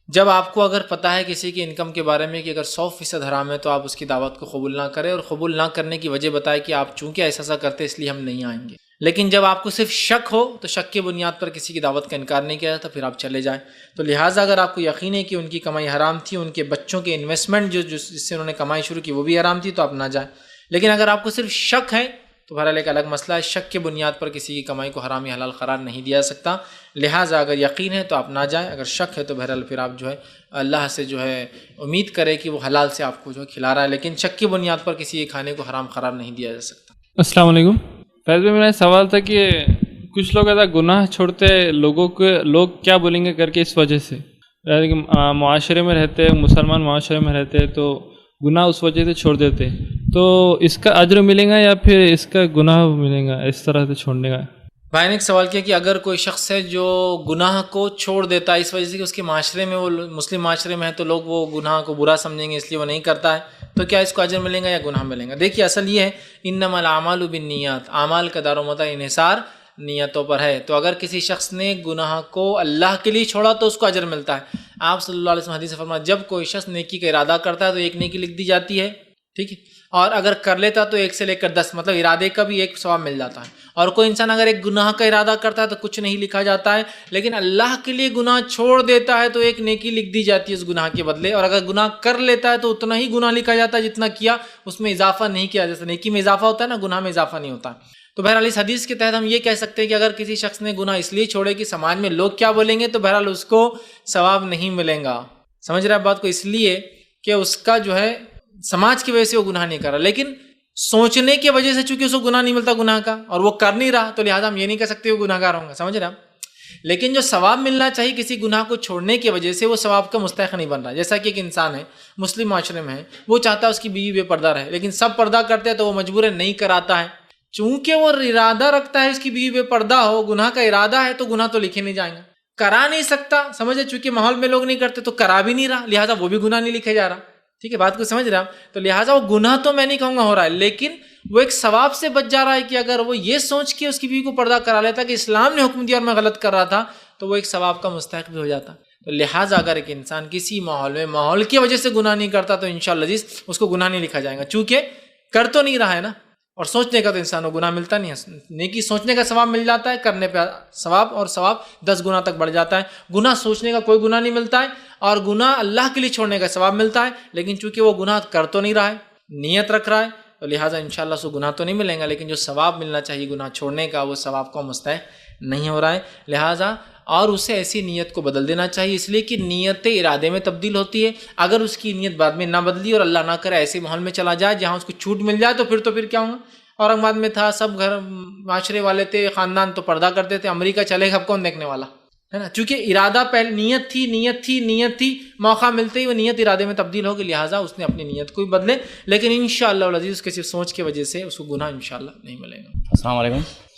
جب آپ کو اگر پتہ ہے کسی کی انکم کے بارے میں کہ اگر 100% حرام ہے تو آپ اس کی دعوت کو قبول نہ کریں، اور قبول نہ کرنے کی وجہ بتائے کہ آپ چونکہ ایسا کرتے اس لیے ہم نہیں آئیں گے. لیکن جب آپ کو صرف شک ہو تو شک کی بنیاد پر کسی کی دعوت کا انکار نہیں کیا جاتا، پھر آپ چلے جائیں. تو لہٰذا اگر آپ کو یقین ہے کہ ان کی کمائی حرام تھی، ان کے بچوں کے انویسٹمنٹ جس سے انہوں نے کمائی شروع کی وہ بھی حرام تھی، تو آپ نہ جائیں. لیکن اگر آپ کو صرف شک ہے تو بہرحال ایک الگ مسئلہ ہے. شک کی بنیاد پر کسی کی کمائی کو حرام یا حلال قرار نہیں دیا جا سکتا. لہٰذا اگر یقین ہے تو آپ نہ جائیں، اگر شک ہے تو بہرحال پھر آپ جو ہے اللہ سے جو ہے امید کرے کہ وہ حلال سے آپ کو جو کھلا رہا ہے، لیکن شک کی بنیاد پر کسی کے کھانے کو حرام قرار نہیں دیا جا سکتا. السلام علیکم. فیض بھائی، میرا سوال تھا کہ کچھ لوگ ایسا گناہ چھوڑتے لوگ کیا بولیں گے کر کے اس وجہ سے، معاشرے میں رہتے، مسلمان معاشرے میں رہتے تو گناہ اس وجہ سے چھوڑ دیتے، تو اس کا اجر ملے گا یا پھر اس کا گناہ ملے گا اس طرح سے چھوڑنے کا؟ بھائی نے ایک سوال کیا کہ اگر کوئی شخص ہے جو گناہ کو چھوڑ دیتا ہے اس وجہ سے کہ اس کے معاشرے میں، وہ مسلم معاشرے میں ہے تو لوگ وہ گناہ کو برا سمجھیں گے اس لیے وہ نہیں کرتا ہے، تو کیا اس کو اجر ملے گا یا گناہ ملے گا؟ دیکھیے اصل یہ ہے انما الاعمال بالنیات، اعمال کا دار و مدار انحصار نیتوں پر ہے. تو اگر کسی شخص نے گناہ کو اللہ کے لیے چھوڑا تو اس کو اجر ملتا ہے. آپ صلی اللہ علیہ وسلم حدیث فرمایا جب کوئی شخص نیکی کا ارادہ کرتا ہے تو 1 نیکی لکھ دی جاتی ہے، ٹھیک ہے، اور اگر کر لیتا تو 1 سے لے کر 10، مطلب ارادے کا بھی 1 ثواب مل جاتا ہے. اور کوئی انسان اگر ایک گناہ کا ارادہ کرتا ہے تو کچھ نہیں لکھا جاتا ہے، لیکن اللہ کے لیے گناہ چھوڑ دیتا ہے تو 1 نیکی لکھ دی جاتی ہے اس گناہ کے بدلے، اور اگر گناہ کر لیتا ہے تو اتنا ہی گناہ لکھا جاتا ہے جتنا کیا، اس میں اضافہ نہیں کیا جاتا. نیکی میں اضافہ ہوتا ہے نا، گناہ میں اضافہ نہیں ہوتا. تو بہرحال اس حدیث کے تحت ہم یہ کہہ سکتے ہیں کہ اگر کسی شخص نے گناہ اس لیے چھوڑے کہ سماج میں لوگ کیا بولیں گے تو بہرحال اس کو ثواب نہیں ملیں گا. سمجھ رہے ہیں بات کو؟ اس لیے کہ اس کا جو ہے سماج کی وجہ سے وہ گناہ نہیں کر رہا، لیکن سوچنے کی وجہ سے چونکہ اس کو گناہ نہیں ملتا گناہ کا اور وہ کر نہیں رہا، تو لہٰذا ہم یہ نہیں کہہ سکتے وہ گناہ گار ہوں گا. سمجھ رہے ہیں آپ؟ لیکن جو ثواب ملنا چاہیے کسی گناہ کو چھوڑنے کی وجہ سے، وہ ثواب کا مستحق نہیں بن رہا. جیسا کہ ایک انسان ہے مسلم معاشرے میں ہے، وہ چاہتا ہے اس کی بیوی بے پردہ رہے، لیکن سب پردہ کرتے ہیں تو وہ مجبوراً نہیں کراتا ہے. چونکہ وہ ارادہ رکھتا ہے اس کی بیوی بے پردہ ہو، گناہ کا ارادہ ہے، تو گناہ تو لکھے نہیں جائیں گے، کرا نہیں سکتا. سمجھے؟ چونکہ ماحول میں لوگ نہیں کرتے تو کرا بھی نہیں رہا، لہٰذا وہ بھی گناہ نہیں لکھے جا رہا. ٹھیک ہے بات کو سمجھ رہا. تو لہٰذا وہ گناہ تو میں نہیں کہوں گا ہو رہا ہے، لیکن وہ ایک ثواب سے بچ جا رہا ہے کہ اگر وہ یہ سوچ کے اس کی بیوی کو پردہ کرا لیتا کہ اسلام نے حکم دیا اور میں غلط کر رہا تھا تو وہ ایک ثواب کا مستحق بھی ہو جاتا. تو لہٰذا اگر ایک انسان کسی ماحول میں ماحول کی وجہ سے گناہ نہیں کرتا تو انشاءاللہ عزیز اس کو گناہ نہیں لکھا جائے گا، چونکہ کر تو نہیں رہا ہے نا. اور سوچنے کا تو انسان کو گناہ ملتا نہیں ہے، نیکی سوچنے کا ثواب مل جاتا ہے، کرنے پہ ثواب اور ثواب 10 گنا تک بڑھ جاتا ہے. گناہ سوچنے کا کوئی گناہ نہیں ملتا ہے، اور گناہ اللہ کے لیے چھوڑنے کا ثواب ملتا ہے، لیکن چونکہ وہ گناہ کر تو نہیں رہا ہے، نیت رکھ رہا ہے، تو لہٰذا انشاءاللہ اس کو گناہ تو نہیں ملیں گا، لیکن جو ثواب ملنا چاہیے گناہ چھوڑنے کا وہ ثواب کو مستحق نہیں ہو رہا ہے. لہٰذا اور اسے ایسی نیت کو بدل دینا چاہیے، اس لیے کہ نیت ارادے میں تبدیل ہوتی ہے. اگر اس کی نیت بعد میں نہ بدلی اور اللہ نہ کرے ایسے ماحول میں چلا جائے جہاں اس کو چھوٹ مل جائے تو پھر کیا ہوگا. اورنگ آباد میں تھا، سب گھر معاشرے والے تھے، خاندان تو پردہ کرتے تھے، امریکہ چلے گا اب کون دیکھنے والا ہے نا. چونکہ ارادہ پہلے نیت تھی، موقع ملتے ہی وہ نیت ارادے میں تبدیل ہوگی، لہٰذا اس نے اپنی نیت کو بھی بدلے. لیکن انشاءاللہ العزیز اس کے صرف سوچ کی وجہ سے اس کو گناہ انشاءاللہ نہیں ملے گا. السلام علیکم.